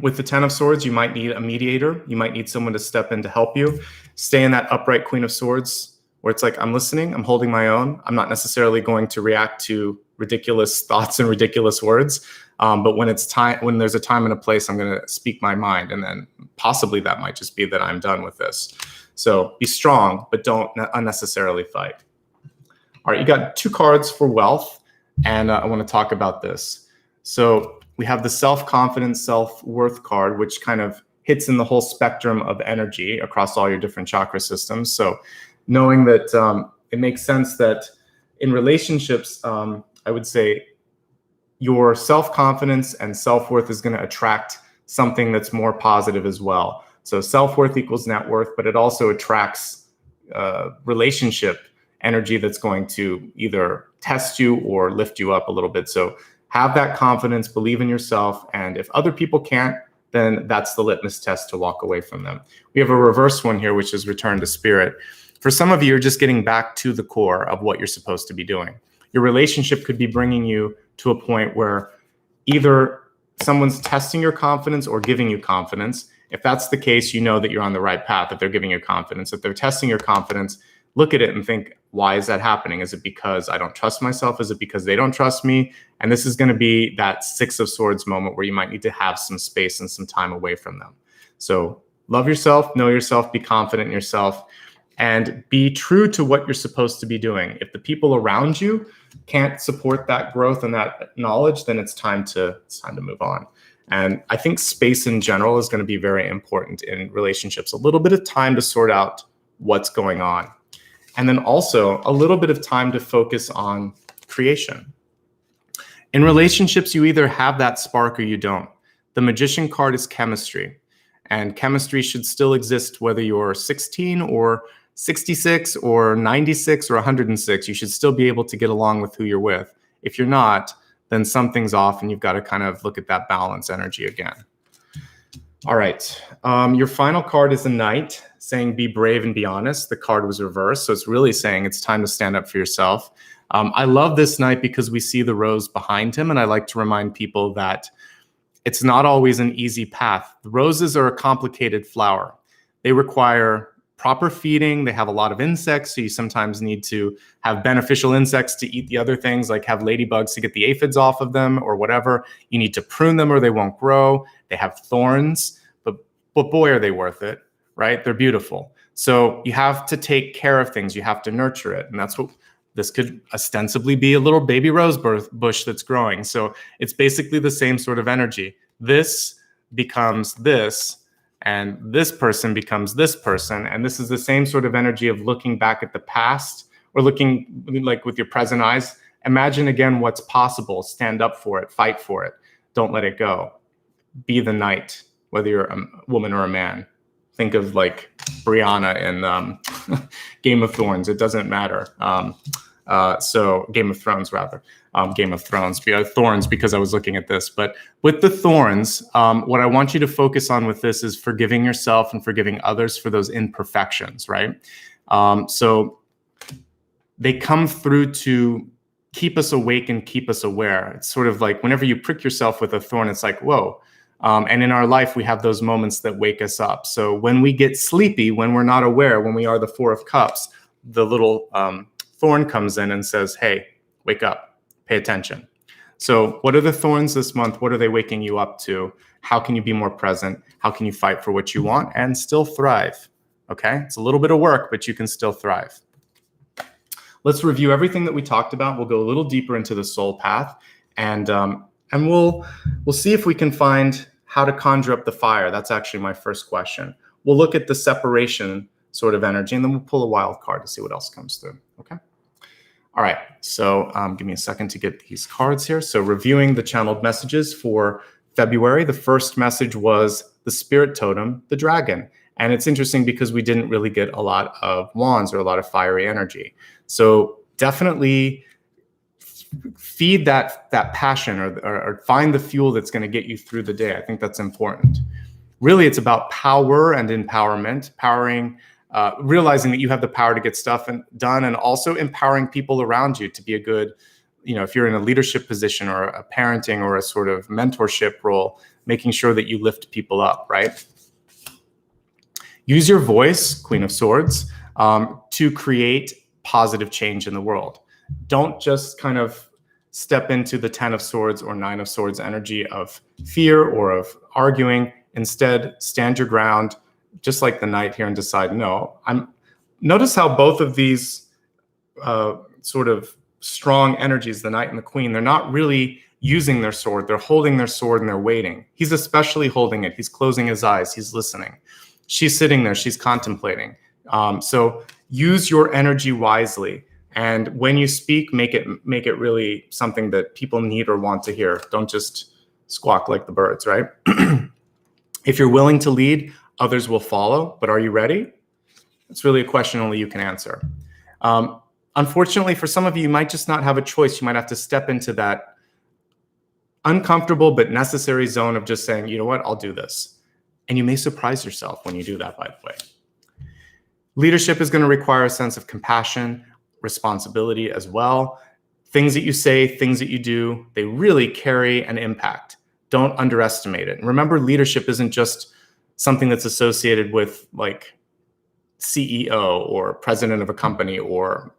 With the Ten of Swords, you might need a mediator. You might need someone to step in to help you. Stay in that upright Queen of Swords where it's like, I'm listening, I'm holding my own. I'm not necessarily going to react to ridiculous thoughts and ridiculous words. But when there's a time and a place, I'm going to speak my mind. And then possibly that might just be that I'm done with this. So be strong, but don't unnecessarily fight. All right, you got 2 cards for wealth, and I want to talk about this. So we have the self-confidence, self-worth card, which kind of hits in the whole spectrum of energy across all your different chakra systems. So knowing that it makes sense that in relationships, I would say your self-confidence and self-worth is going to attract something that's more positive as well. So self-worth equals net worth, but it also attracts relationship energy that's going to either test you or lift you up a little bit. So have that confidence, believe in yourself, and if other people can't, then that's the litmus test to walk away from them. We have a reverse one here, which is return to spirit. For some of you, you're just getting back to the core of what you're supposed to be doing. Your relationship could be bringing you to a point where either someone's testing your confidence or giving you confidence. If that's the case, you know that you're on the right path, if they're giving you confidence. If they're testing your confidence, look at it and think, why is that happening? Is it because I don't trust myself? Is it because they don't trust me? And this is going to be that 6 of Swords moment where you might need to have some space and some time away from them. So love yourself, know yourself, be confident in yourself, and be true to what you're supposed to be doing. If the people around you can't support that growth and that knowledge, then it's time to move on. And I think space in general is going to be very important in relationships. A little bit of time to sort out what's going on. And then also a little bit of time to focus on creation. In relationships, you either have that spark or you don't. The Magician card is chemistry. And chemistry should still exist whether you're 16 or 66 or 96 or 106. You should still be able to get along with who you're with. If you're not, then something's off and you've got to kind of look at that balance energy again. All right. Your final card is the Knight, saying be brave and be honest. The card was reversed, so it's really saying it's time to stand up for yourself. I love this Knight because we see the rose behind him, and I like to remind people that it's not always an easy path. The roses are a complicated flower. They require proper feeding. They have a lot of insects, so you sometimes need to have beneficial insects to eat the other things, like have ladybugs to get the aphids off of them or whatever. You need to prune them or they won't grow. They have thorns, but boy, are they worth it, right? They're beautiful. So you have to take care of things. You have to nurture it. And that's what this could ostensibly be, a little baby rose bush that's growing. So it's basically the same sort of energy. This becomes this, and this person becomes this person. And this is the same sort of energy of looking back at the past, or looking like with your present eyes. Imagine again what's possible. Stand up for it. Fight for it. Don't let it go. Be the knight, whether you're a woman or a man. Think of like Brianna in Game of Thorns. It doesn't matter. So Game of Thrones, rather. Game of Thrones. Thorns, because I was looking at this. But with the thorns, what I want you to focus on with this is forgiving yourself and forgiving others for those imperfections, right? So they come through to keep us awake and keep us aware. It's sort of like whenever you prick yourself with a thorn, it's like, whoa. And in our life, we have those moments that wake us up. So when we get sleepy, when we're not aware, when we are the Four of Cups, the little thorn comes in and says, hey, wake up, pay attention. So what are the thorns this month? What are they waking you up to? How can you be more present? How can you fight for what you want and still thrive? Okay, it's a little bit of work, but you can still thrive. Let's review everything that we talked about. We'll go a little deeper into the soul path, and we'll see if we can find how to conjure up the fire. That's actually my first question. We'll look at the separation sort of energy, and then we'll pull a wild card to see what else comes through. Okay. All right. So give me a second to get these cards here. So reviewing the channeled messages for February, the first message was the spirit totem, the dragon. And it's interesting because we didn't really get a lot of wands or a lot of fiery energy. So definitely feed that passion, or find the fuel that's going to get you through the day. I think that's important. Really, it's about power and empowerment, realizing that you have the power to get stuff done, and also empowering people around you to be a good, if you're in a leadership position or a parenting or a sort of mentorship role, making sure that you lift people up, right? Use your voice, Queen of Swords, to create positive change in the world. Don't just kind of step into the 10 of Swords or 9 of Swords energy of fear or of arguing. Instead, stand your ground, just like the Knight here, and decide, no. Notice how both of these sort of strong energies, the Knight and the Queen, they're not really using their sword. They're holding their sword and they're waiting. He's especially holding it. He's closing his eyes. He's listening. She's sitting there. She's contemplating. So use your energy wisely. And when you speak, make it really something that people need or want to hear. Don't just squawk like the birds, right? If you're willing to lead, others will follow. But are you ready? It's really a question only you can answer. Unfortunately, for some of you, you might just not have a choice. You might have to step into that uncomfortable but necessary zone of just saying, you know what, I'll do this. And you may surprise yourself when you do that, by the way. Leadership is going to require a sense of compassion, responsibility as well. Things that you say, things that you do, they really carry an impact. Don't underestimate it. And remember, leadership isn't just something that's associated with like CEO or president of a company or,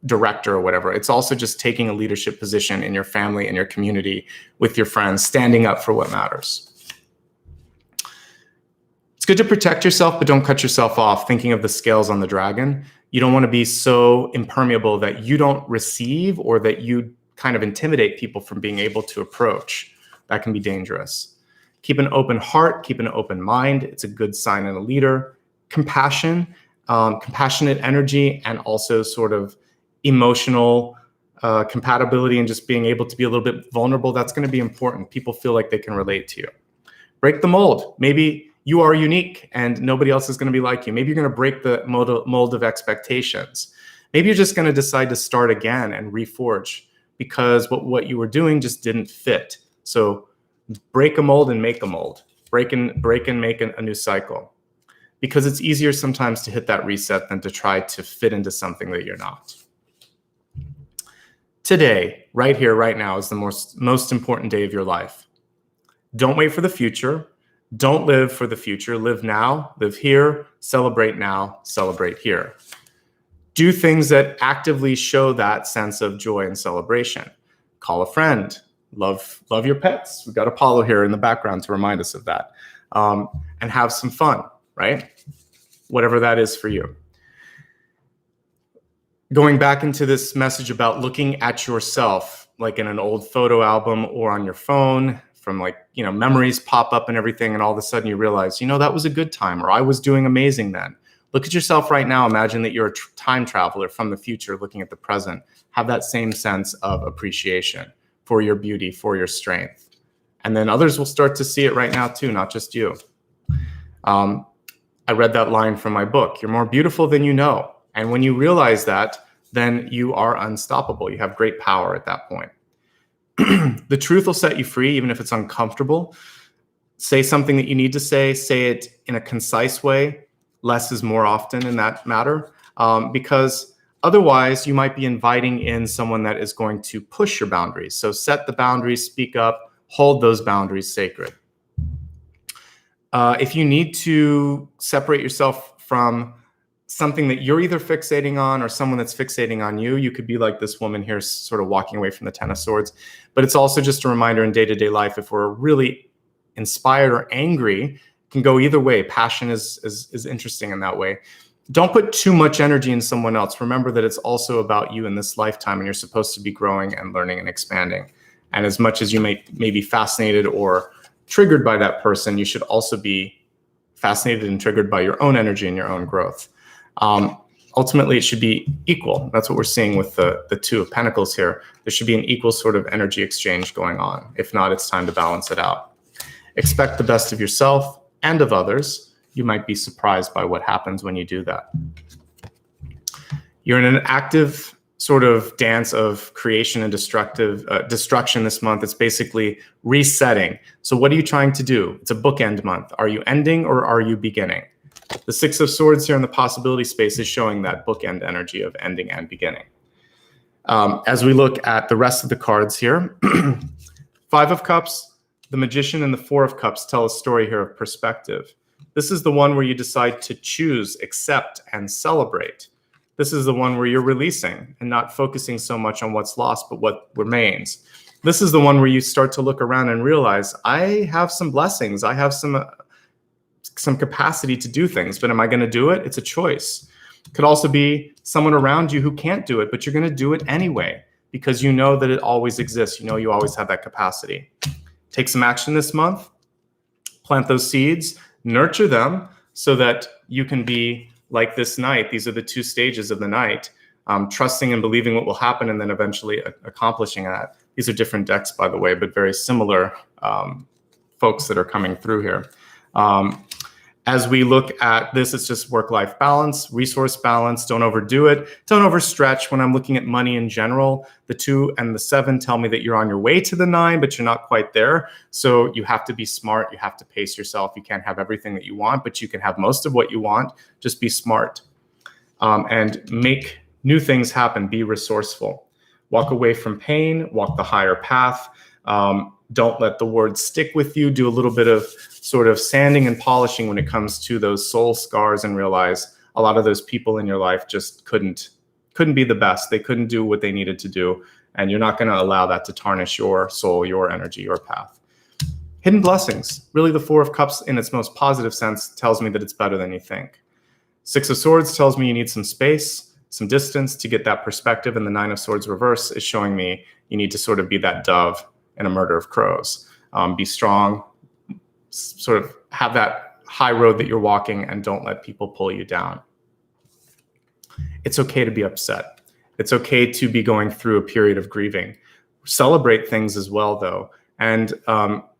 director or whatever. It's also just taking a leadership position in your family, in your community, with your friends, standing up for what matters. It's good to protect yourself, but don't cut yourself off. Thinking of the scales on the dragon, you don't want to be so impermeable that you don't receive or that you kind of intimidate people from being able to approach. That can be dangerous. Keep an open heart, keep an open mind. It's a good sign in a leader. Compassion, compassionate energy, and also sort of emotional compatibility and just being able to be a little bit vulnerable. That's going to be important. People feel like they can relate to you. Break the mold. Maybe you are unique and nobody else is going to be like you. Maybe you're going to break the mold of expectations. Maybe you're just going to decide to start again and reforge because what you were doing just didn't fit. So break a mold and make a mold. Break and make a new cycle. Because it's easier sometimes to hit that reset than to try to fit into something that you're not. Today, right here, right now, is the most important day of your life. Don't wait for the future. Don't live for the future. Live now, live here, celebrate now, celebrate here. Do things that actively show that sense of joy and celebration. Call a friend. Love your pets. We've got Apollo here in the background to remind us of that. and have some fun, right? Whatever that is for you. Going back into this message about looking at yourself, like in an old photo album or on your phone, from like, memories pop up and everything, and all of a sudden you realize, that was a good time, or I was doing amazing then. Look at yourself right now. Imagine that you're a time traveler from the future looking at the present. Have that same sense of appreciation for your beauty, for your strength. And then others will start to see it right now too, not just you. I read that line from my book, "You're more beautiful than you know." And when you realize that, then you are unstoppable. You have great power at that point. The truth will set you free, even if it's uncomfortable. Say something that you need to say it in a concise way. Less is more often in that matter, because otherwise you might be inviting in someone that is going to push your boundaries. So set the boundaries, speak up, hold those boundaries sacred. If you need to separate yourself from something that you're either fixating on or someone that's fixating on you, you could be like this woman here, sort of walking away from the Ten of Swords. But it's also just a reminder in day-to-day life, if we're really inspired or angry, it can go either way. Passion is interesting in that way. Don't put too much energy in someone else. Remember that it's also about you in this lifetime, and you're supposed to be growing and learning and expanding. And as much as you may be fascinated or triggered by that person, you should also be fascinated and triggered by your own energy and your own growth. Ultimately, it should be equal. That's what we're seeing with the Two of Pentacles here. There should be an equal sort of energy exchange going on. If not, it's time to balance it out. Expect the best of yourself and of others. You might be surprised by what happens when you do that. You're in an active sort of dance of creation and destruction this month. It's basically resetting. So what are you trying to do? It's a bookend month. Are you ending or are you beginning? The Six of Swords here in the possibility space is showing that bookend energy of ending and beginning. As we look at the rest of the cards here, Five of Cups, the Magician, and the Four of Cups tell a story here of perspective. This is the one where you decide to choose, accept, and celebrate. This is the one where you're releasing and not focusing so much on what's lost, but what remains. This is the one where you start to look around and realize, I have some blessings. I have some capacity to do things, but am I going to do it? It's a choice. It could also be someone around you who can't do it, but you're going to do it anyway, because you know that it always exists. You know you always have that capacity. Take some action this month. Plant those seeds. Nurture them so that you can be like this knight. These are the two stages of the knight, trusting and believing what will happen and then eventually accomplishing that. These are different decks, by the way, but very similar folks that are coming through here. As we look at this, it's just work-life balance, resource balance. Don't overdo it. Don't overstretch. When I'm looking at money in general, the 2 and the 7 tell me that you're on your way to the 9, but you're not quite there. So you have to be smart. You have to pace yourself. You can't have everything that you want, but you can have most of what you want. Just be smart and make new things happen. Be resourceful. Walk away from pain. Walk the higher path. Don't let the words stick with you. Do a little bit of sort of sanding and polishing when it comes to those soul scars, and realize a lot of those people in your life just couldn't be the best. They couldn't do what they needed to do. And you're not going to allow that to tarnish your soul, your energy, your path. Hidden blessings. Really, the Four of Cups in its most positive sense tells me that it's better than you think. Six of Swords tells me you need some space, some distance to get that perspective. And the Nine of Swords reverse is showing me you need to sort of be that dove in a murder of crows. Be strong, sort of have that high road that you're walking, and don't let people pull you down. It's okay to be upset. It's okay to be going through a period of grieving. Celebrate things as well, though, and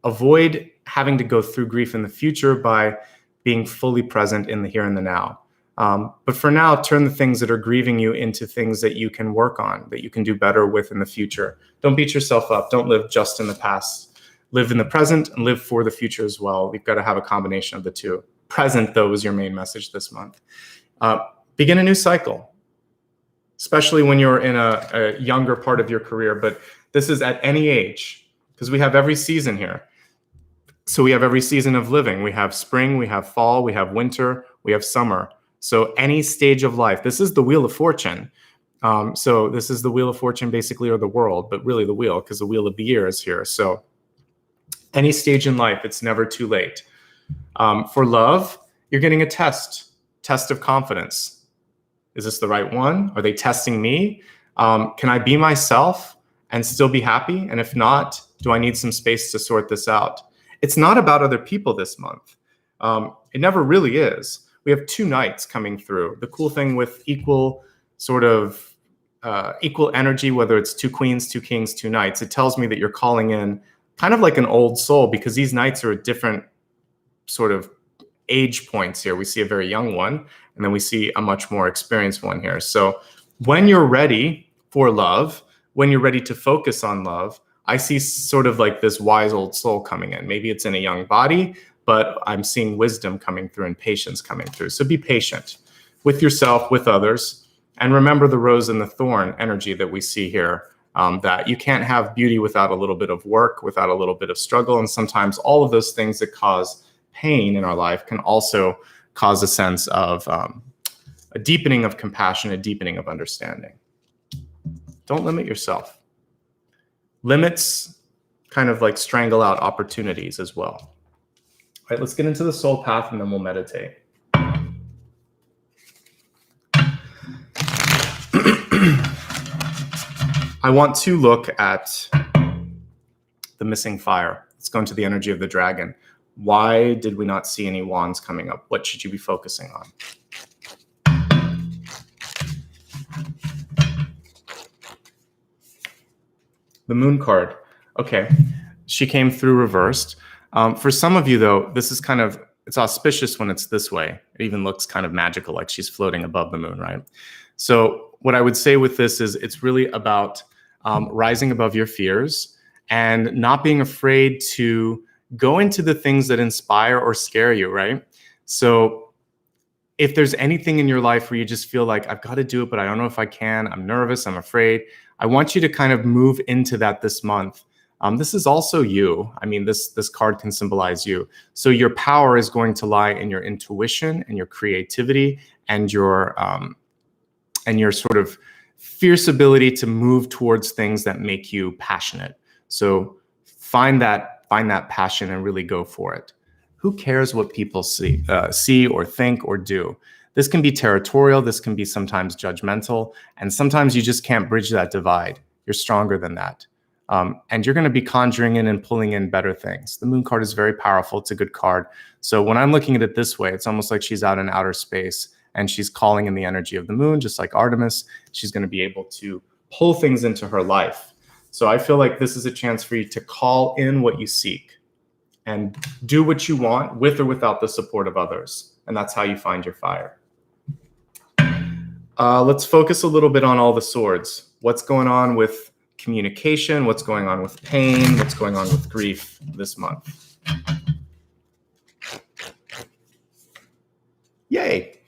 avoid having to go through grief in the future by being fully present in the here and the now. But for now, turn the things that are grieving you into things that you can work on, that you can do better with in the future. Don't beat yourself up. Don't live just in the past. Live in the present and live for the future as well. You've got to have a combination of the two. Present, though, is your main message this month. Begin a new cycle, especially when you're in a younger part of your career. But this is at any age, because we have every season here. So we have every season of living. We have spring, we have fall, we have winter, we have summer. So any stage of life, this is the Wheel of Fortune. So this is the Wheel of Fortune basically, or the world, but really the wheel, because the Wheel of the Year is here. So any stage in life, it's never too late. For love, you're getting a test of confidence. Is this the right one? Are they testing me? Can I be myself and still be happy? And if not, do I need some space to sort this out? It's not about other people this month. It never really is. We have 2 knights coming through. The cool thing with equal energy, whether it's 2 queens, 2 kings, 2 knights, it tells me that you're calling in kind of like an old soul, because these knights are at different sort of age points here. We see a very young one, and then we see a much more experienced one here. So when you're ready for love, when you're ready to focus on love, I see sort of like this wise old soul coming in. Maybe it's in a young body, but I'm seeing wisdom coming through and patience coming through. So be patient with yourself, with others, and remember the rose and the thorn energy that we see here, that you can't have beauty without a little bit of work, without a little bit of struggle. And sometimes all of those things that cause pain in our life can also cause a sense of a deepening of compassion, a deepening of understanding. Don't limit yourself. Limits kind of like strangle out opportunities as well. All right, let's get into the soul path and then we'll meditate. I want to look at the missing fire. Let's go into the energy of the dragon. Why did we not see any wands coming up? What should you be focusing on? The moon card. Okay, she came through reversed. For some of you, though, this is kind of, it's auspicious when it's this way. It even looks kind of magical, like she's floating above the moon, right? So what I would say with this is it's really about rising above your fears and not being afraid to go into the things that inspire or scare you, right? So if there's anything in your life where you just feel like, I've got to do it, but I don't know if I can, I'm nervous, I'm afraid, I want you to kind of move into that this month. This is also you. I mean, this card can symbolize you. So your power is going to lie in your intuition and your creativity and your sort of fierce ability to move towards things that make you passionate. So find that passion and really go for it. Who cares what people see or think or do? This can be territorial. This can be sometimes judgmental. And sometimes you just can't bridge that divide. You're stronger than that. And you're going to be conjuring in and pulling in better things. The moon card is very powerful. It's a good card. So when I'm looking at it this way, it's almost like she's out in outer space and she's calling in the energy of the moon, just like Artemis. She's going to be able to pull things into her life. So I feel like this is a chance for you to call in what you seek and do what you want with or without the support of others. And that's how you find your fire. Let's focus a little bit on all the swords. What's going on with communication? What's going on with pain? What's going on with grief this month? Yay.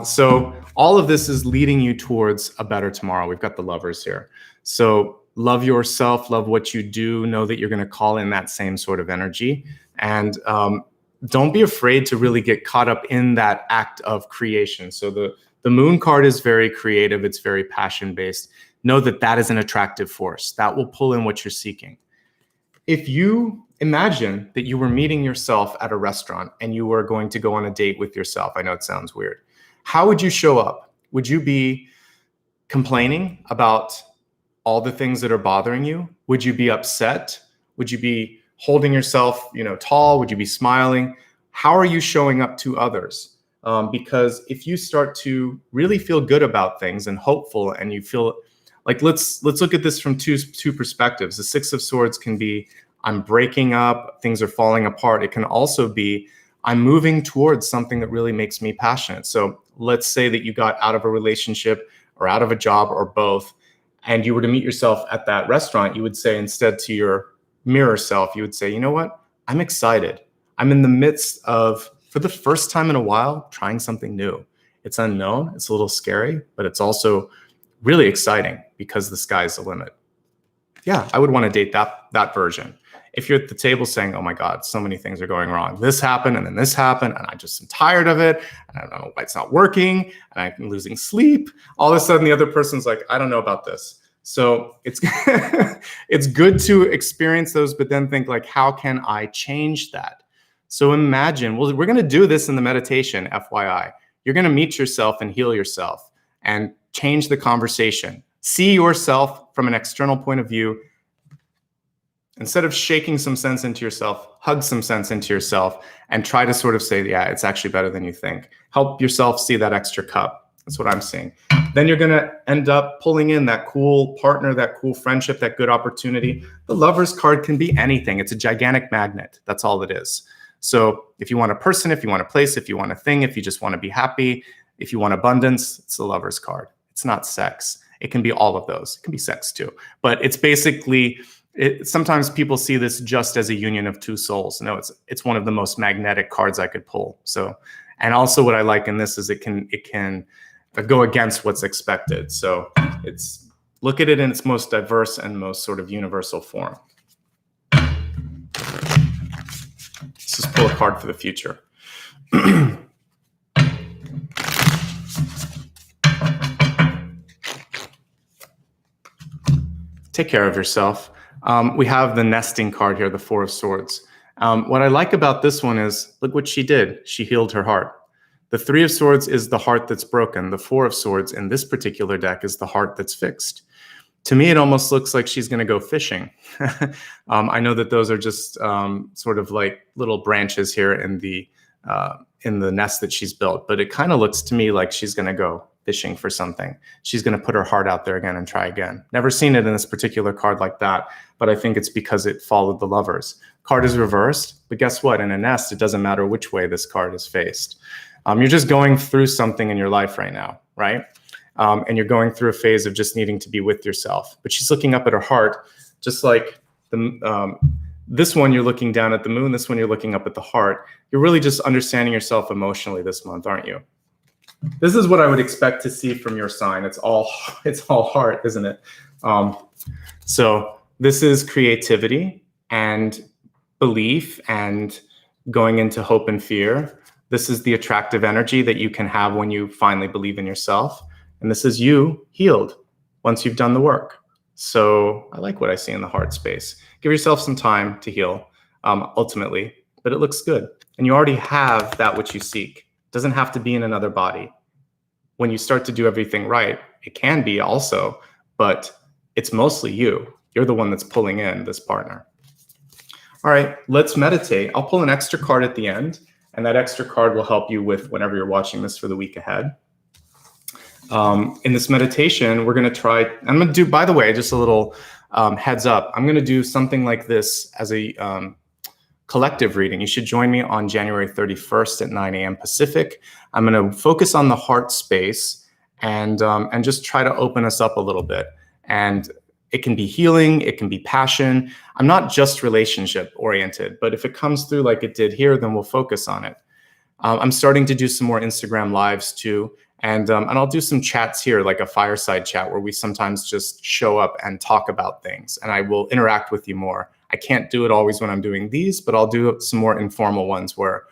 So all of this is leading you towards a better tomorrow. We've got the lovers here. So love yourself, love what you do, know that you're going to call in that same sort of energy. And don't be afraid to really get caught up in that act of creation. So the moon card is very creative. It's very passion-based. Know that that is an attractive force. That will pull in what you're seeking. If you imagine that you were meeting yourself at a restaurant and you were going to go on a date with yourself, I know it sounds weird. How would you show up? Would you be complaining about all the things that are bothering you? Would you be upset? Would you be holding yourself, tall? Would you be smiling? How are you showing up to others? Because if you start to really feel good about things and hopeful, and you feel like, let's look at this from two perspectives. The Six of Swords can be, I'm breaking up, things are falling apart. It can also be, I'm moving towards something that really makes me passionate. So let's say that you got out of a relationship or out of a job or both, and you were to meet yourself at that restaurant, you would say, instead to your mirror self, you would say, you know what? I'm excited. I'm in the midst of, for the first time in a while, trying something new. It's unknown. It's a little scary, but it's also really exciting because the sky's the limit. Yeah, I would want to date that version. If you're at the table saying, oh my God, so many things are going wrong. This happened and then this happened and I just am tired of it. And I don't know why it's not working and I'm losing sleep. All of a sudden the other person's like, I don't know about this. So it's it's good to experience those, but then think like, how can I change that? So imagine, well, we're going to do this in the meditation, FYI. You're going to meet yourself and heal yourself and change the conversation. See yourself from an external point of view. Instead of shaking some sense into yourself, hug some sense into yourself and try to sort of say, yeah, it's actually better than you think. Help yourself see that extra cup. That's what I'm seeing. Then you're going to end up pulling in that cool partner, that cool friendship, that good opportunity. The Lover's card can be anything. It's a gigantic magnet. That's all it is. So if you want a person, if you want a place, if you want a thing, if you just want to be happy, if you want abundance, it's the Lover's card. It's not sex. It can be all of those. It can be sex too. But it's basically, sometimes people see this just as a union of two souls. No, it's one of the most magnetic cards I could pull. So, and also what I like in this is it can go against what's expected. So look at it in its most diverse and most sort of universal form. Let's just pull a card for the future. Take care of yourself. We have the nesting card here, the Four of Swords. What I like about this one is, look what she did. She healed her heart. The Three of Swords is the heart that's broken. The Four of Swords in this particular deck is the heart that's fixed. To me, it almost looks like she's going to go fishing. I know that those are just sort of like little branches here in the nest that she's built, but it kind of looks to me like she's going to go fishing for something. She's going to put her heart out there again and try again. Never seen it in this particular card like that, but I think it's because it followed the Lovers. Card is reversed, but guess what? In a nest, it doesn't matter which way this card is faced. You're just going through something in your life right now, right? And you're going through a phase of just needing to be with yourself. But she's looking up at her heart, just like this one, you're looking down at the moon. This one, you're looking up at the heart. You're really just understanding yourself emotionally this month, aren't you? This is what I would expect to see from your sign. It's all heart, isn't it? So this is creativity and belief and going into hope and fear. This is the attractive energy that you can have when you finally believe in yourself. And this is you healed once you've done the work. So I like what I see in the heart space. Give yourself some time to heal, ultimately, but it looks good. And you already have that which you seek. It doesn't have to be in another body. When you start to do everything right, it can be also, but it's mostly you. You're the one that's pulling in this partner. All right, let's meditate. I'll pull an extra card at the end, and that extra card will help you with whenever you're watching this for the week ahead. In this meditation, we're going to try, I'm going to do, by the way, just a little heads up. I'm going to do something like this as a collective reading. You should join me on January 31st at 9 a.m. Pacific. I'm going to focus on the heart space and just try to open us up a little bit. And it can be healing, it can be passion. I'm not just relationship oriented, but if it comes through like it did here, then we'll focus on it. I'm starting to do some more Instagram lives too. And I'll do some chats here, like a fireside chat where we sometimes just show up and talk about things, and I will interact with you more. I can't do it always when I'm doing these, but I'll do some more informal ones where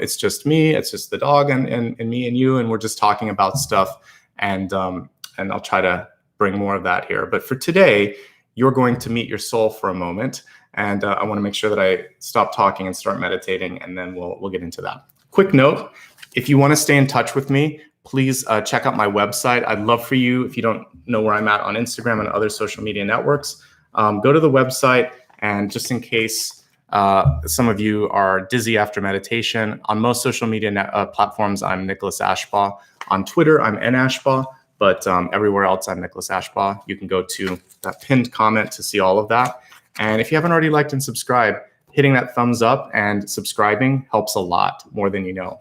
it's just me, it's just the dog and me and you, and we're just talking about stuff. And I'll try to bring more of that here. But for today, you're going to meet your soul for a moment. And I want to make sure that I stop talking and start meditating, and then we'll get into that. Quick note, if you want to stay in touch with me, please check out my website. I'd love for you, if you don't know where I'm at on Instagram and other social media networks, go to the website. And just in case some of you are dizzy after meditation, on most social media platforms, I'm Nicholas Ashbaugh. On Twitter, I'm nashbaugh, but everywhere else, I'm Nicholas Ashbaugh. You can go to that pinned comment to see all of that. And if you haven't already liked and subscribed, hitting that thumbs up and subscribing helps a lot, more than you know.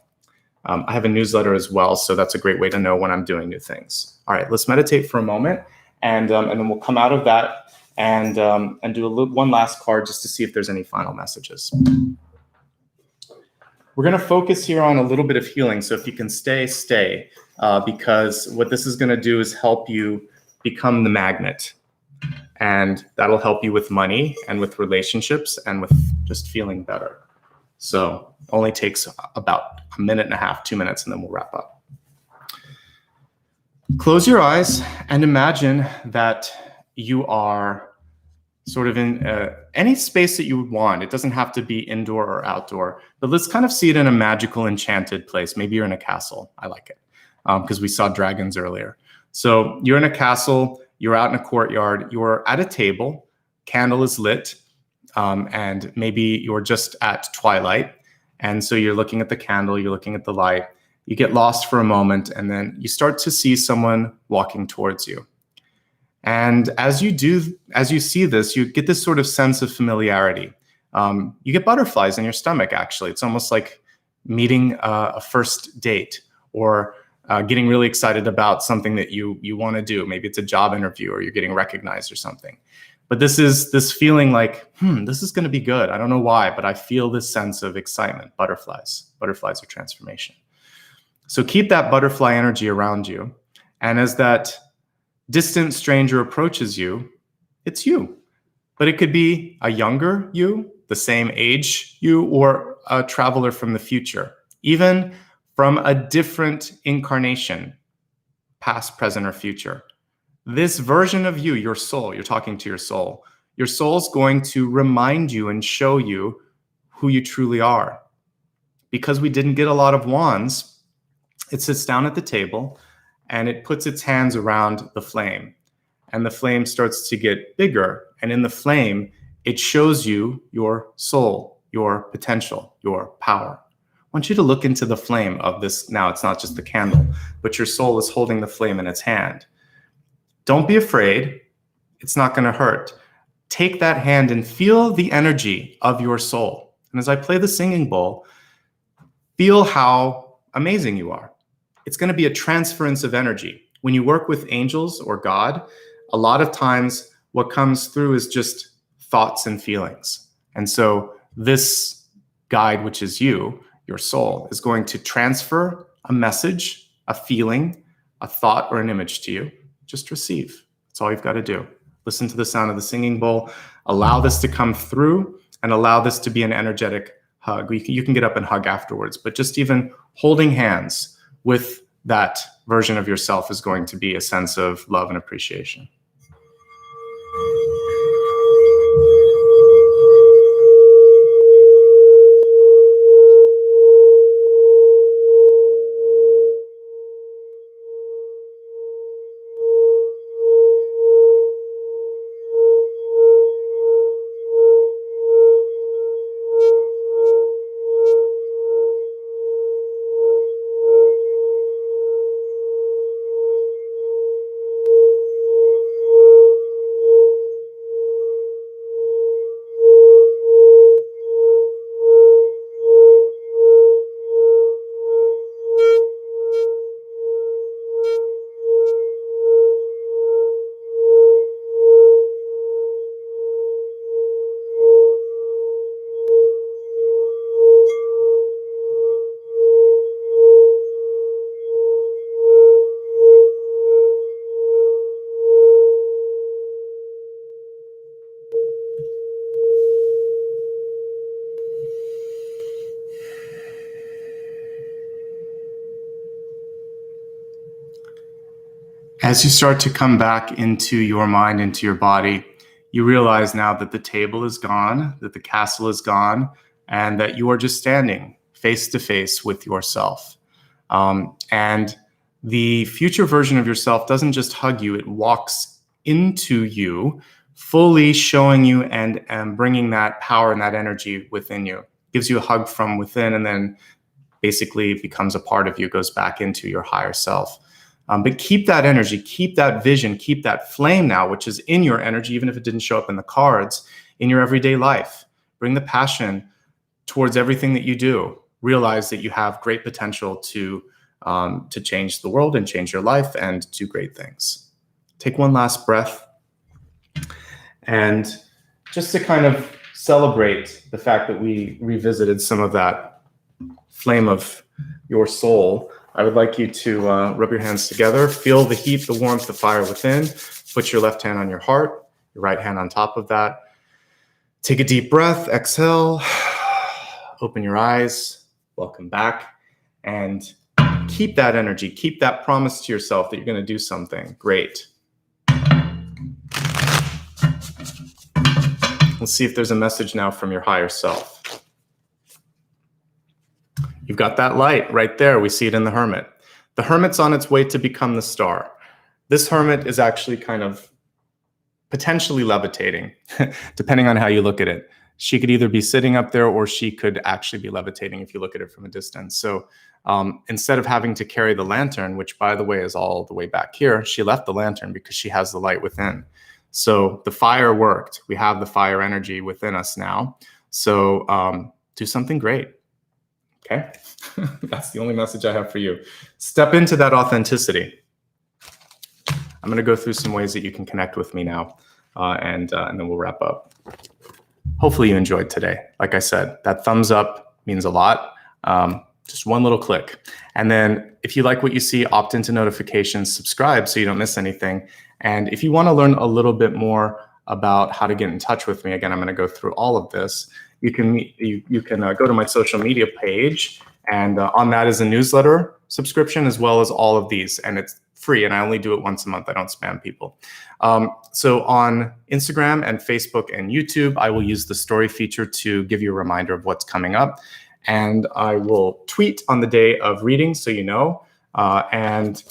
I have a newsletter as well, so that's a great way to know when I'm doing new things. All right, let's meditate for a moment, and then we'll come out of that and do one last card just to see if there's any final messages. We're going to focus here on a little bit of healing, so if you can stay, because what this is going to do is help you become the magnet, and that'll help you with money and with relationships and with just feeling better. So only takes about a minute and a half, 2 minutes, and then we'll wrap up. Close your eyes and imagine that you are sort of in any space that you would want. It doesn't have to be indoor or outdoor, but let's kind of see it in a magical, enchanted place. Maybe you're in a castle. I like it because we saw dragons earlier. So you're in a castle, you're out in a courtyard, you're at a table, candle is lit, and maybe you're just at twilight. And so you're looking at the candle, you're looking at the light, you get lost for a moment, and then you start to see someone walking towards you. And as you see this, you get this sort of sense of familiarity. You get butterflies in your stomach, actually. It's almost like meeting a first date, or getting really excited about something that you want to do. Maybe it's a job interview, or you're getting recognized or something. But this is this feeling like, this is going to be good. I don't know why, but I feel this sense of excitement. Butterflies are transformation. So keep that butterfly energy around you. And as that distant stranger approaches you, it's you. But it could be a younger you, the same age you, or a traveler from the future, even from a different incarnation, past, present, or future. This version of you, your soul, you're talking to your soul's going to remind you and show you who you truly are. Because we didn't get a lot of wands, it sits down at the table and it puts its hands around the flame. And the flame starts to get bigger. And in the flame, it shows you your soul, your potential, your power. I want you to look into the flame of this. Now, it's not just the candle, but your soul is holding the flame in its hand. Don't be afraid. It's not going to hurt. Take that hand and feel the energy of your soul. And as I play the singing bowl, feel how amazing you are. It's going to be a transference of energy. When you work with angels or God, a lot of times what comes through is just thoughts and feelings. And so this guide, which is you, your soul, is going to transfer a message, a feeling, a thought, or an image to you. Just receive. That's all you've got to do. Listen to the sound of the singing bowl. Allow this to come through and allow this to be an energetic hug. You can get up and hug afterwards, but just even holding hands with that version of yourself is going to be a sense of love and appreciation. As you start to come back into your mind, into your body, you realize now that the table is gone, that the castle is gone, and that you are just standing face to face with yourself. And the future version of yourself doesn't just hug you, it walks into you, fully showing you and bringing that power and that energy within you. Gives you a hug from within, and then basically becomes a part of you, goes back into your higher self. But keep that energy, keep that vision, keep that flame now, which is in your energy, even if it didn't show up in the cards, in your everyday life. Bring the passion towards everything that you do. Realize that you have great potential to change the world and change your life and do great things. Take one last breath. And just to kind of celebrate the fact that we revisited some of that flame of your soul, I would like you to rub your hands together, feel the heat, the warmth, the fire within. Put your left hand on your heart, your right hand on top of that. Take a deep breath, exhale, open your eyes, welcome back, and keep that energy, keep that promise to yourself that you're going to do something great. Let's see if there's a message now from your higher self. You've got that light right there. We see it in the Hermit. The Hermit's on its way to become the star. This Hermit is actually kind of potentially levitating, depending on how you look at it. She could either be sitting up there or she could actually be levitating if you look at it from a distance. So instead of having to carry the lantern, which by the way is all the way back here, she left the lantern because she has the light within. So the fire worked. We have the fire energy within us now. So do something great. Okay, that's the only message I have for you. Step into that authenticity. I'm going to go through some ways that you can connect with me now, and then we'll wrap up. Hopefully you enjoyed today. Like I said, that thumbs up means a lot. Just one little click. And then if you like what you see, opt into notifications, subscribe so you don't miss anything. And if you want to learn a little bit more about how to get in touch with me, again, I'm going to go through all of this. You can go to my social media page, and on that is a newsletter subscription as well as all of these, and it's free, and I only do it once a month. I don't spam people. So on Instagram and Facebook and YouTube, I will use the story feature to give you a reminder of what's coming up, and I will tweet on the day of reading so you know. And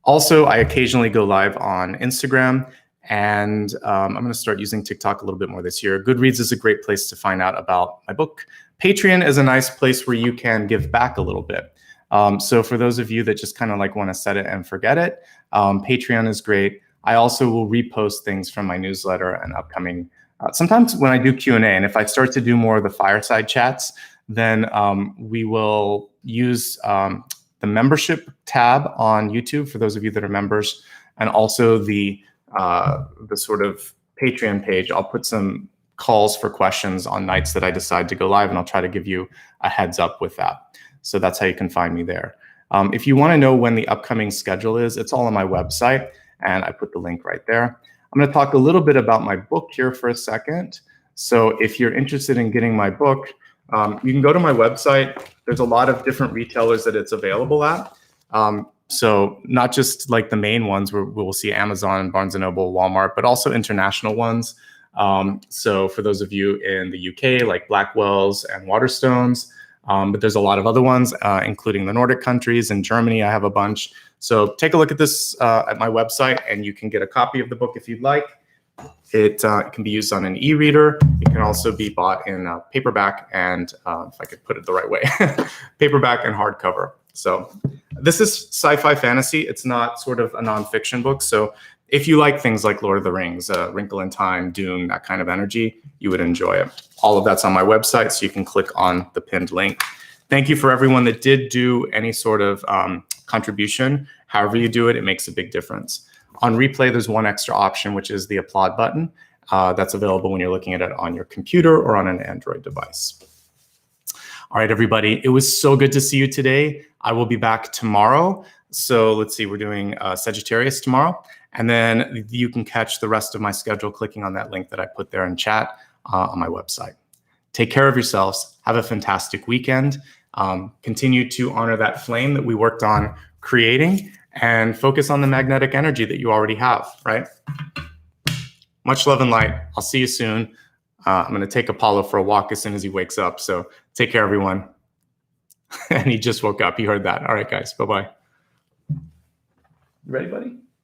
also, I occasionally go live on Instagram. And I'm going to start using TikTok a little bit more this year. Goodreads is a great place to find out about my book. Patreon is a nice place where you can give back a little bit. So for those of you that just kind of like want to set it and forget it, Patreon is great. I also will repost things from my newsletter and upcoming, sometimes when I do Q&A, and if I start to do more of the fireside chats, then we will use the membership tab on YouTube for those of you that are members, and also the sort of Patreon page. I'll put some calls for questions on nights that I decide to go live, and I'll try to give you a heads up with that. So that's how you can find me there. If you want to know when the upcoming schedule is, it's all on my website, and I put the link right there. I'm going to talk a little bit about my book here for a second. So if you're interested in getting my book, you can go to my website. There's a lot of different retailers that it's available at. So not just like the main ones where we'll see Amazon, Barnes & Noble, Walmart, but also international ones. So for those of you in the UK, like Blackwell's and Waterstones, but there's a lot of other ones, including the Nordic countries. In Germany, I have a bunch. So take a look at this at my website, and you can get a copy of the book if you'd like. It can be used on an e-reader. It can also be bought in paperback and, if I could put it the right way, paperback and hardcover. So this is sci-fi fantasy. It's not sort of a nonfiction book. So if you like things like Lord of the Rings, Wrinkle in Time, Dune, that kind of energy, you would enjoy it. All of that's on my website, so you can click on the pinned link. Thank you for everyone that did do any sort of contribution. However you do it, it makes a big difference. On replay, there's one extra option, which is the applaud button. That's available when you're looking at it on your computer or on an Android device. All right, everybody, it was so good to see you today. I will be back tomorrow. So let's see, we're doing Sagittarius tomorrow. And then you can catch the rest of my schedule clicking on that link that I put there in chat on my website. Take care of yourselves. Have a fantastic weekend. Continue to honor that flame that we worked on creating, and focus on the magnetic energy that you already have, right? Much love and light. I'll see you soon. I'm going to take Apollo for a walk as soon as he wakes up. So take care, everyone. And he just woke up. You heard that. All right, guys. Bye-bye. You ready, buddy?